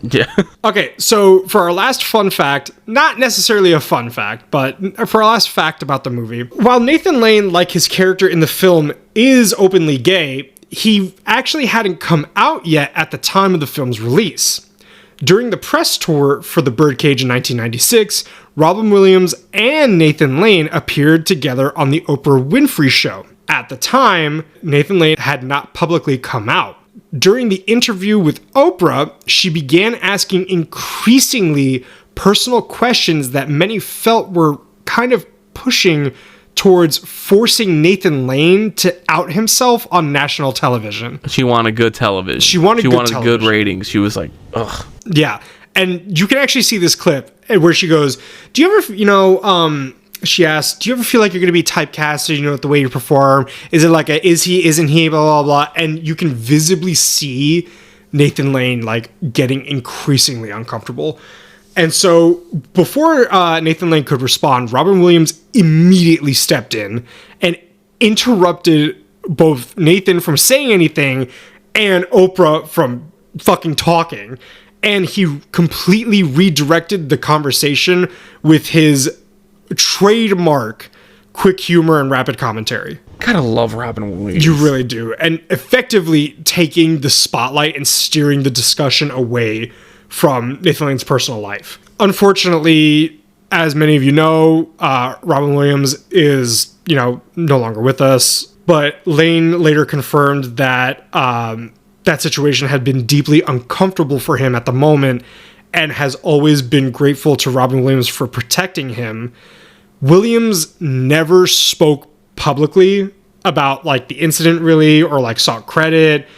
Yeah. Okay, so for our last fun fact, not necessarily a fun fact, but for our last fact about the movie, while Nathan Lane, like his character in the film, is openly gay, he actually hadn't come out yet at the time of the film's release. During the press tour for the Birdcage in 1996, Robin Williams and Nathan Lane appeared together on the Oprah Winfrey Show. At the time, Nathan Lane had not publicly come out. During the interview with Oprah, she began asking increasingly personal questions that many felt were kind of pushing towards forcing Nathan Lane to out himself on national television. She wanted good television. She wanted good ratings. She was like, ugh. Yeah. And you can actually see this clip where she goes, do you ever, she asked, do you ever feel like you're going to be typecasted, with the way you perform? Is it like is he, isn't he, blah, blah, blah. And you can visibly see Nathan Lane, like, getting increasingly uncomfortable. And so before Nathan Lane could respond, Robin Williams immediately stepped in and interrupted both Nathan from saying anything and Oprah from fucking talking. And he completely redirected the conversation with his trademark quick humor and rapid commentary. Gotta love Robin Williams. You really do. And effectively taking the spotlight and steering the discussion away from Nathan Lane's personal life. Unfortunately, as many of you know, Robin Williams is, no longer with us. But Lane later confirmed that that situation had been deeply uncomfortable for him at the moment and has always been grateful to Robin Williams for protecting him. Williams never spoke publicly about, like, the incident really, or, like, sought credit,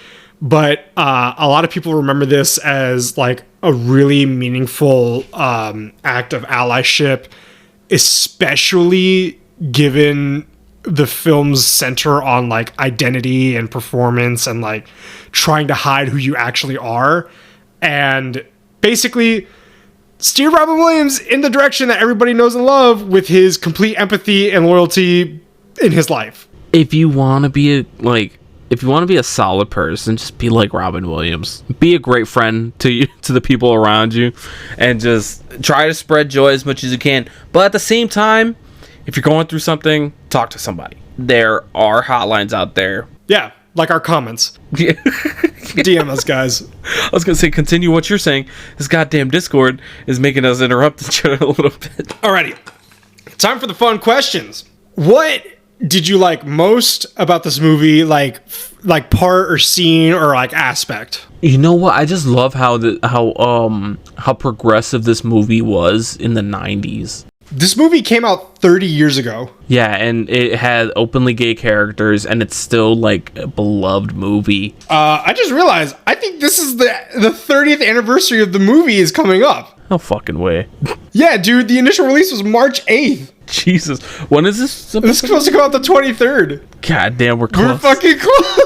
but a lot of people remember this as, like, a really meaningful act of allyship, especially given the film's center on, like, identity and performance and, like, trying to hide who you actually are, and basically steer Robin Williams in the direction that everybody knows and love with his complete empathy and loyalty in his life. If you want to be a solid person, just be like Robin Williams. Be a great friend to you, to the people around you, and just try to spread joy as much as you can. But at the same time, if you're going through something, talk to somebody. There are hotlines out there. Yeah, like our comments. Yeah. DM us, guys. I was gonna say, continue what you're saying. This goddamn Discord is making us interrupt each other a little bit. Alrighty, time for the fun questions. What did you like most about this movie, like part or scene or like aspect? You know what? I just love how progressive this movie was in the 90s. This movie came out 30 years ago. Yeah, and it had openly gay characters, and it's still like a beloved movie. I just realized, I think this is the 30th anniversary of the movie is coming up. No fucking way. Yeah, dude, the initial release was March 8th. Jesus. When is this? This is supposed to come out the 23rd. God damn, we're close. We're fucking close.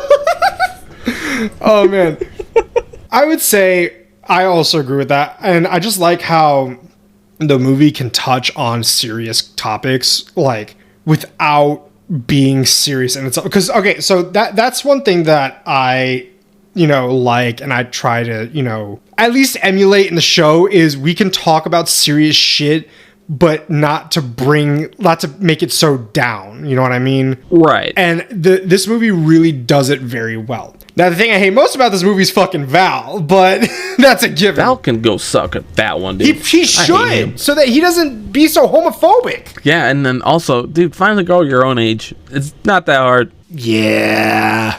Oh, man. I would say I also agree with that. And I just like how the movie can touch on serious topics, like, without being serious in itself. Because, okay, so that's one thing that I, like, and I try to, at least emulate in the show, is we can talk about serious shit, but not to make it so down. You know what I mean? Right. And this movie really does it very well. Now, the thing I hate most about this movie is fucking Val, but that's a given. Val can go suck at that one, dude. He should, so that he doesn't be so homophobic. Yeah, and then also, dude, find a girl your own age. It's not that hard. Yeah.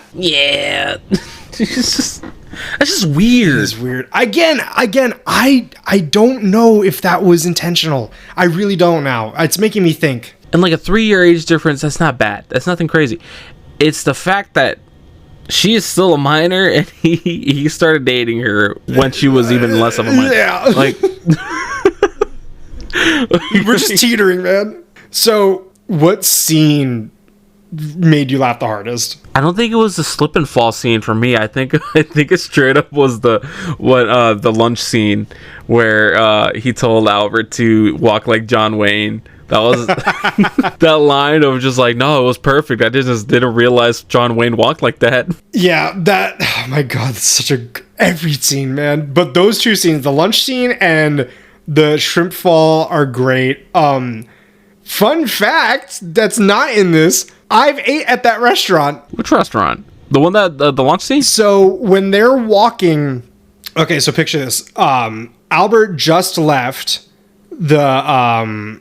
That's just weird. It's weird. Again, I don't know if that was intentional. I really don't now. It's making me think. And like a 3-year age difference, that's not bad. That's nothing crazy. It's the fact that she is still a minor, and he started dating her when she was even less of a minor. Yeah. Like, we're just teetering, man. So, what scene made you laugh the hardest? I don't think it was the slip and fall scene for me. I think it straight up was the lunch scene where he told Albert to walk like John Wayne. That was that line of just like, no, it was perfect. I just didn't realize John Wayne walked like that. Yeah, oh my god, it's such every scene, man. But those two scenes, the lunch scene and the shrimp fall, are great. Fun fact that's not in this, I've ate at that restaurant. Which restaurant? The one that the lunch scene? So when they're walking, okay, so picture this. Albert just left the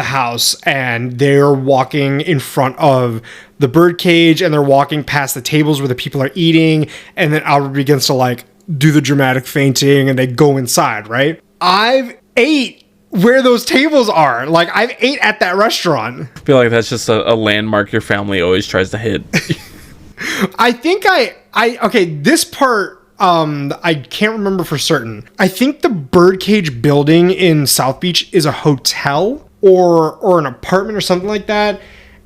house, and they're walking in front of the Birdcage, and they're walking past the tables where the people are eating, and then Albert begins to like do the dramatic fainting, and they go inside, right? I've ate where those tables are. Like, I've ate at that restaurant. I feel like that's just a landmark your family always tries to hit. I think okay, this part, I can't remember for certain. I think the Birdcage building in South Beach is a hotel or an apartment or something like that.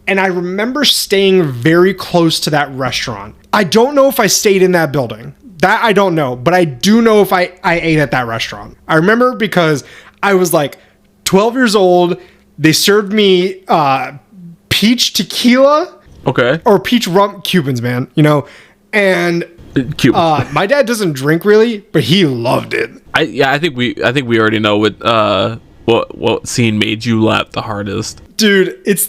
And I remember staying very close to that restaurant. I don't know if I stayed in that building. That I don't know, but I do know if I ate at that restaurant. I remember because I was like 12 years old. They served me peach tequila. Okay. Or peach rum, Cubans, man, and my dad doesn't drink really, but he loved it. I think we already know what scene made you laugh the hardest. Dude, it's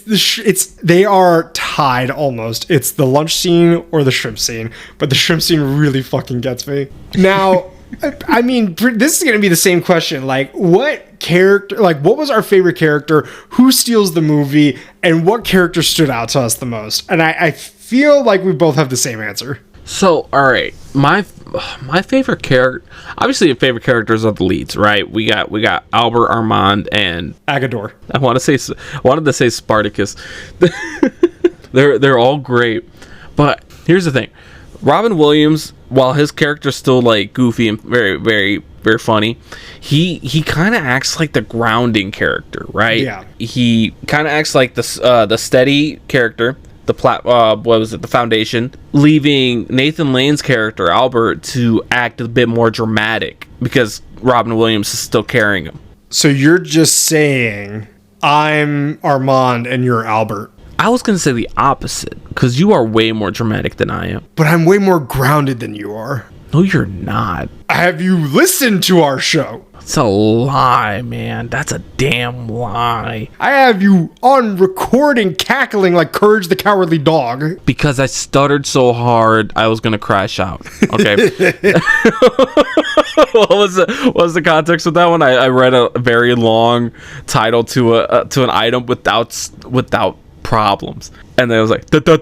they are tied almost. It's the lunch scene or the shrimp scene, but the shrimp scene really fucking gets me. Now, I mean, this is going to be the same question. Like, what was our favorite character? Who steals the movie? And what character stood out to us the most? And I feel like we both have the same answer. So, all right, my favorite character, obviously, the favorite characters are the leads, right? We got Albert, Armand, and Agador. I wanted to say Spartacus. They're all great, but here's the thing: Robin Williams, while his character's still like goofy and very, very, very funny, he kind of acts like the grounding character, right? Yeah. He kind of acts like the steady character. The foundation, leaving Nathan Lane's character Albert to act a bit more dramatic because Robin Williams is still carrying him. So you're just saying I'm Armand and you're Albert. I was gonna say the opposite, because you are way more dramatic than I am. But I'm way more grounded than you are. No, you're not. Have you listened to our show? It's a lie, man. That's a damn lie. I have you on recording cackling like Courage the Cowardly Dog. Because I stuttered so hard, I was gonna crash out. Okay. What was the context of that one? I read a very long title to an item without problems, and then I was like, Donut.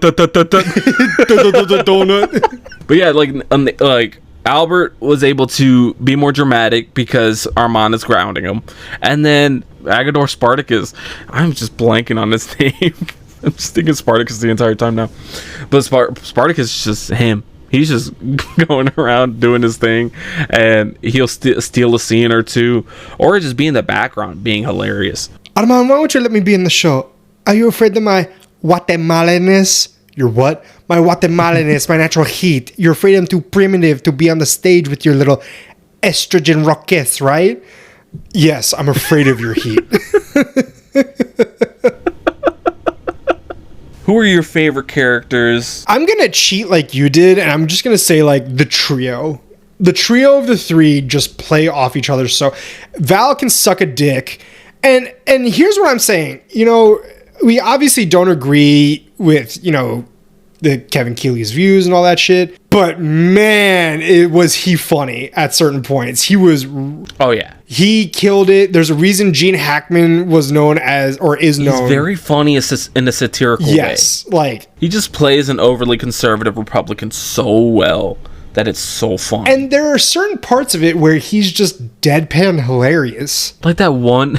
but yeah, like Albert was able to be more dramatic because Armand is grounding him, and then Agador Spartacus, I'm just blanking on his name. I'm just thinking Spartacus the entire time now, but Spartacus is just him. He's just going around doing his thing, and he'll steal a scene or two, or just be in the background being hilarious. Armand, why won't you let me be in the show? Are you afraid of my Guatemalaness? Your what? My Guatemalaness, my natural heat. You're afraid I'm too primitive to be on the stage with your little estrogen rockets, right? Yes, I'm afraid of your heat. Who are your favorite characters? I'm going to cheat like you did, and I'm just going to say, like, the trio. The trio of the three just play off each other. So Val can suck a dick. And here's what I'm saying. You know, we obviously don't agree with, you know, the Kevin Keeley's views and all that shit. But man, was he funny at certain points. He was... Oh, yeah. He killed it. There's a reason Gene Hackman was known as, or is known... He's very funny in a satirical way. Yes, like... He just plays an overly conservative Republican so well that it's so funny. And there are certain parts of it where he's just deadpan hilarious. Like that one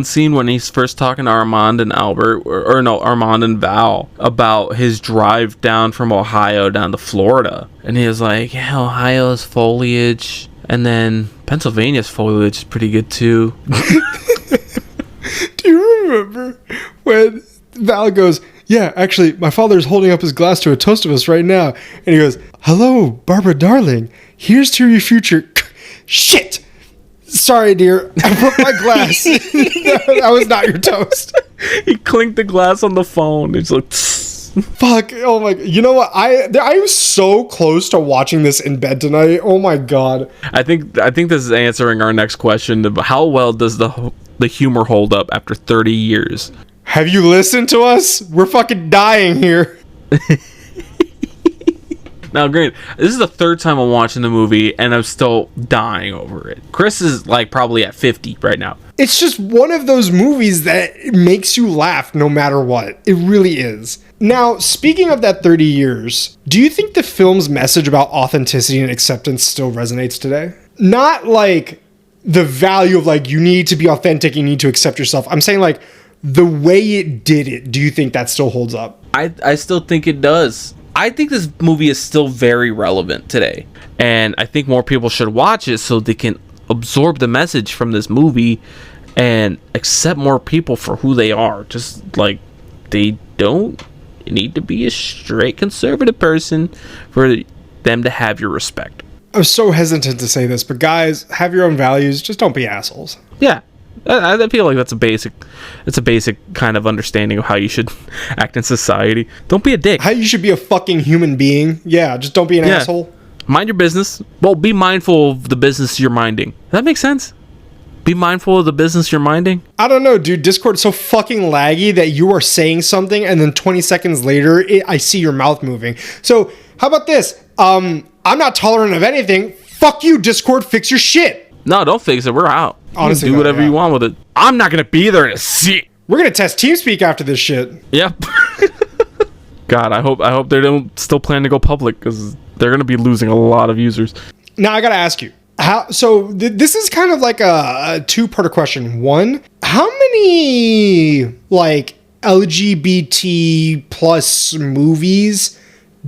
scene when he's first talking to Armand and Albert, or no, Armand and Val, about his drive down from Ohio down to Florida. And he was like, yeah, Ohio's foliage, and then Pennsylvania's foliage is pretty good too. Do you remember when Val goes, yeah, actually, my father's holding up his glass to a toast of us right now. And he goes, hello, Barbara darling. Here's to your future. Shit. Sorry, dear. I broke my glass. That was not your toast. He clinked the glass on the phone. It's like, fuck. Oh my. You know what? I was so close to watching this in bed tonight. Oh my God. I think this is answering our next question. How well does the humor hold up after 30 years? Have you listened to us? We're fucking dying here. Now, granted, this is the third time I'm watching the movie, and I'm still dying over it. Chris is like probably at 50 right now. It's just one of those movies that makes you laugh no matter what. It really is. Now, speaking of that 30 years, do you think the film's message about authenticity and acceptance still resonates today? Not like the value of like, you need to be authentic, you need to accept yourself. I'm saying like, the way it did it, do you think that still holds up? I still think it does. I think this movie is still very relevant today. And I think more people should watch it so they can absorb the message from this movie and accept more people for who they are. Just like they don't need to be a straight conservative person for them to have your respect. I'm so hesitant to say this, but guys, have your own values. Just don't be assholes. Yeah. I feel like it's a basic kind of understanding of how you should act in society. Don't be a dick. How you should be a fucking human being. Yeah, just don't be an asshole. Mind your business. Well, be mindful of the business you're minding. Does that make sense? Be mindful of the business you're minding. I don't know, dude. Discord's so fucking laggy that you are saying something and then 20 seconds later, I see your mouth moving. So how about this? I'm not tolerant of anything. Fuck you, Discord. Fix your shit. No, don't fix it. We're out. Honestly, do whatever you want with it. I'm not gonna be there to see. We're gonna test TeamSpeak after this shit. Yep. God, I hope they don't still plan to go public, because they're gonna be losing a lot of users. Now I gotta ask you, this is kind of like a two-part question. One, how many like LGBT plus movies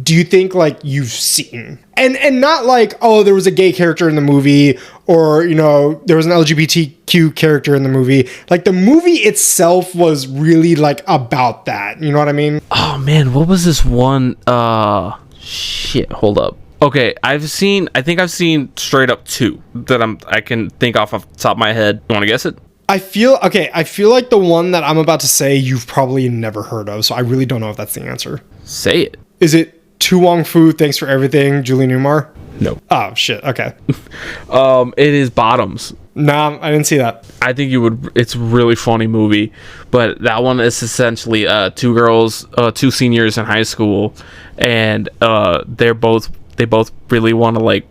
do you think like you've seen? And not like, oh, there was a gay character in the movie, or, you know, there was an LGBTQ character in the movie. Like, the movie itself was really like about that. You know what I mean? Oh man, what was this one? Shit, hold up. Okay, I think I've seen straight up two that I can think off the top of my head. You want to guess it? I feel like the one that I'm about to say you've probably never heard of, so I really don't know if that's the answer. Say it. Is it Tu Wong Fu, Thanks for Everything, Julie Newmar? No. Oh, shit. Okay. It is Bottoms. Nah, I didn't see that. I think you would. It's a really funny movie, but that one is essentially two seniors in high school, and they both really want to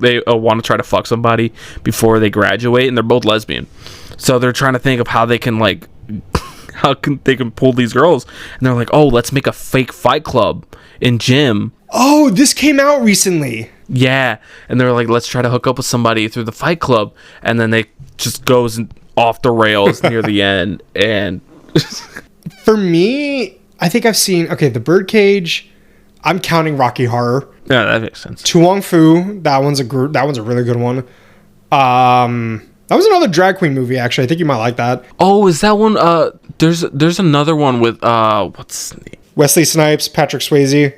they want to try to fuck somebody before they graduate, and they're both lesbian, so they're trying to think of how they can pull these girls, and they're like, oh, let's make a fake fight club in gym. Oh, this came out recently. Yeah, and they're like, let's try to hook up with somebody through the fight club, and then they just goes off the rails near the end. And for me, I think I've seen the Birdcage. I'm counting Rocky Horror. Yeah, that makes sense. Tu Wong Fu, that one's a really good one. That was another drag queen movie, actually. I think you might like that. Oh, is that one? There's another one with what's his name? Wesley Snipes, Patrick Swayze,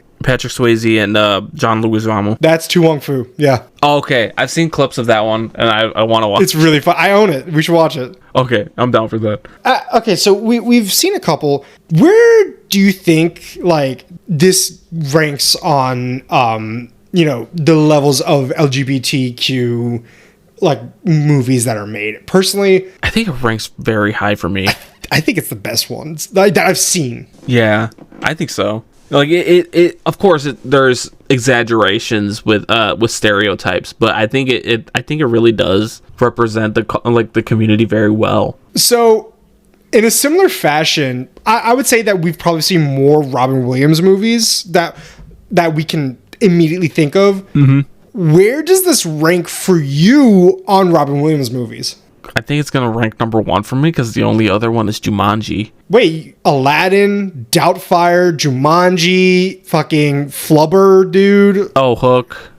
and John Leguizamo. That's Tu Wong Fu. Yeah. Oh, okay, I've seen clips of that one, and I want to watch. It's really fun. I own it. We should watch it. Okay, I'm down for that. Okay, so we've seen a couple. Where do you think this ranks on the levels of LGBTQ movies that are made? Personally, I think it ranks very high for me. I think it's the best ones that I've seen. Yeah, I think so. It of course there's exaggerations with stereotypes, but I think it really does represent the community very well. So in a similar fashion, I would say that we've probably seen more Robin Williams movies that we can immediately think of. Mm-hmm. Where does this rank for you on Robin Williams movies? I think it's gonna rank number 1 for me because the only other one is Jumanji. Wait, Aladdin, Doubtfire, Jumanji, fucking Flubber, dude. Oh, Hook.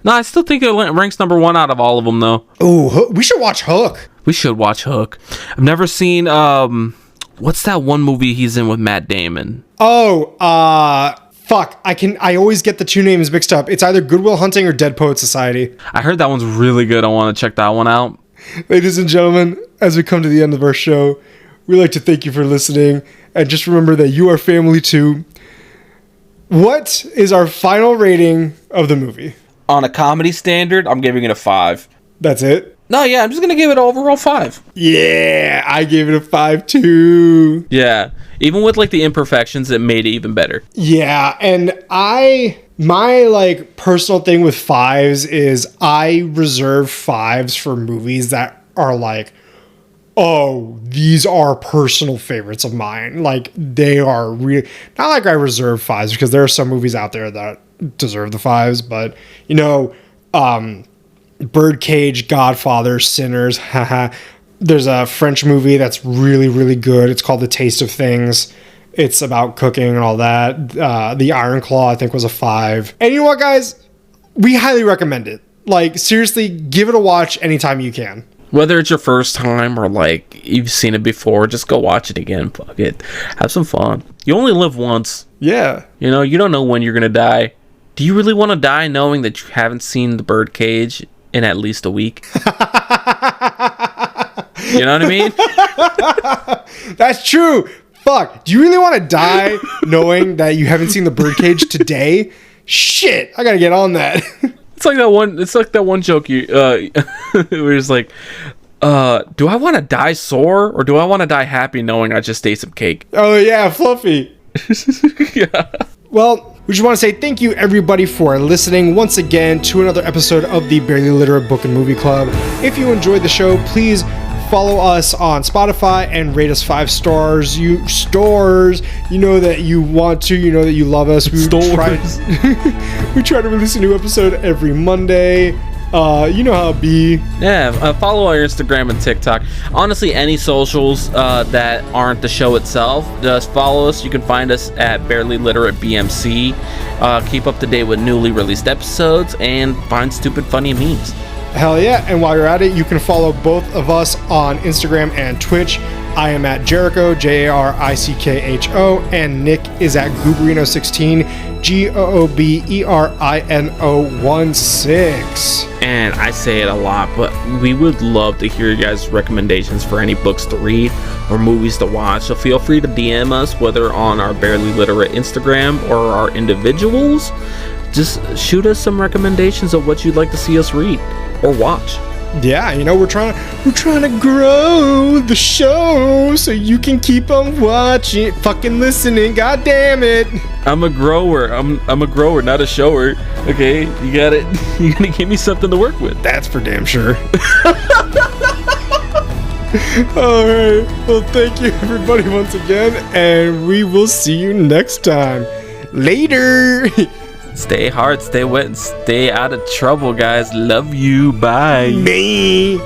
No, I still think it ranks number 1 out of all of them, though. Oh, we should watch Hook. We should watch Hook. I've never seen what's that one movie he's in with Matt Damon? Oh, fuck. I always get the two names mixed up. It's either Good Will Hunting or Dead Poet Society. I heard that one's really good. I want to check that one out. Ladies and gentlemen, as we come to the end of our show, we'd like to thank you for listening. And just remember that you are family too. What is our final rating of the movie? On a comedy standard, I'm giving it a 5. That's it? No, yeah, I'm just going to give it an overall 5. Yeah, I gave it a 5 too. Yeah, even with the imperfections, it made it even better. Yeah, and my personal thing with 5s is I reserve 5s for movies that are oh, these are personal favorites of mine. They are really not I reserve 5s because there are some movies out there that deserve the 5s, but Birdcage, Godfather, Sinners, haha. There's a French movie that's really, really good. It's called The Taste of Things. It's about cooking and all that. The Iron Claw, I think, was a 5. And you know what, guys? We highly recommend it. Seriously, give it a watch anytime you can. Whether it's your first time or you've seen it before, just go watch it again. Fuck it. Have some fun. You only live once. Yeah. You don't know when you're going to die. Do you really want to die knowing that you haven't seen The Birdcage in at least a week? You know what I mean? That's true. Fuck. Do you really want to die knowing that you haven't seen The Birdcage today? Shit. I got to get on that. It's like that one joke you where it's do I want to die sore or do I want to die happy knowing I just ate some cake? Oh yeah, Fluffy. Yeah. Well, we just want to say thank you everybody for listening once again to another episode of the Barely Literate Book and Movie Club. If you enjoyed the show, please follow us on Spotify and rate us 5 stars. You know that you want to, you know that you love us. We try to release a new episode every Monday. You know how it be. Yeah, follow our Instagram and TikTok. Honestly, any socials that aren't the show itself, just follow us. You can find us at Barely Literate BMC. Keep up to date with newly released episodes and find stupid, funny memes. Hell yeah. And while you're at it, you can follow both of us on Instagram and Twitch. I am at Jericho, Jariccho, and Nick is at Gooberino16, Gooberino16. And I say it a lot, but we would love to hear you guys' recommendations for any books to read or movies to watch. So feel free to DM us, whether on our Barely Literate Instagram or our individuals. Just shoot us some recommendations of what you'd like to see us read or watch. Yeah, we're trying to grow the show so you can keep on watching, fucking listening. God damn it! I'm a grower. I'm a grower, not a shower. Okay, you got it. You gotta give me something to work with. That's for damn sure. All right. Well, thank you everybody once again, and we will see you next time. Later. Stay hard, stay wet, and stay out of trouble, guys. Love you. Bye. Bye.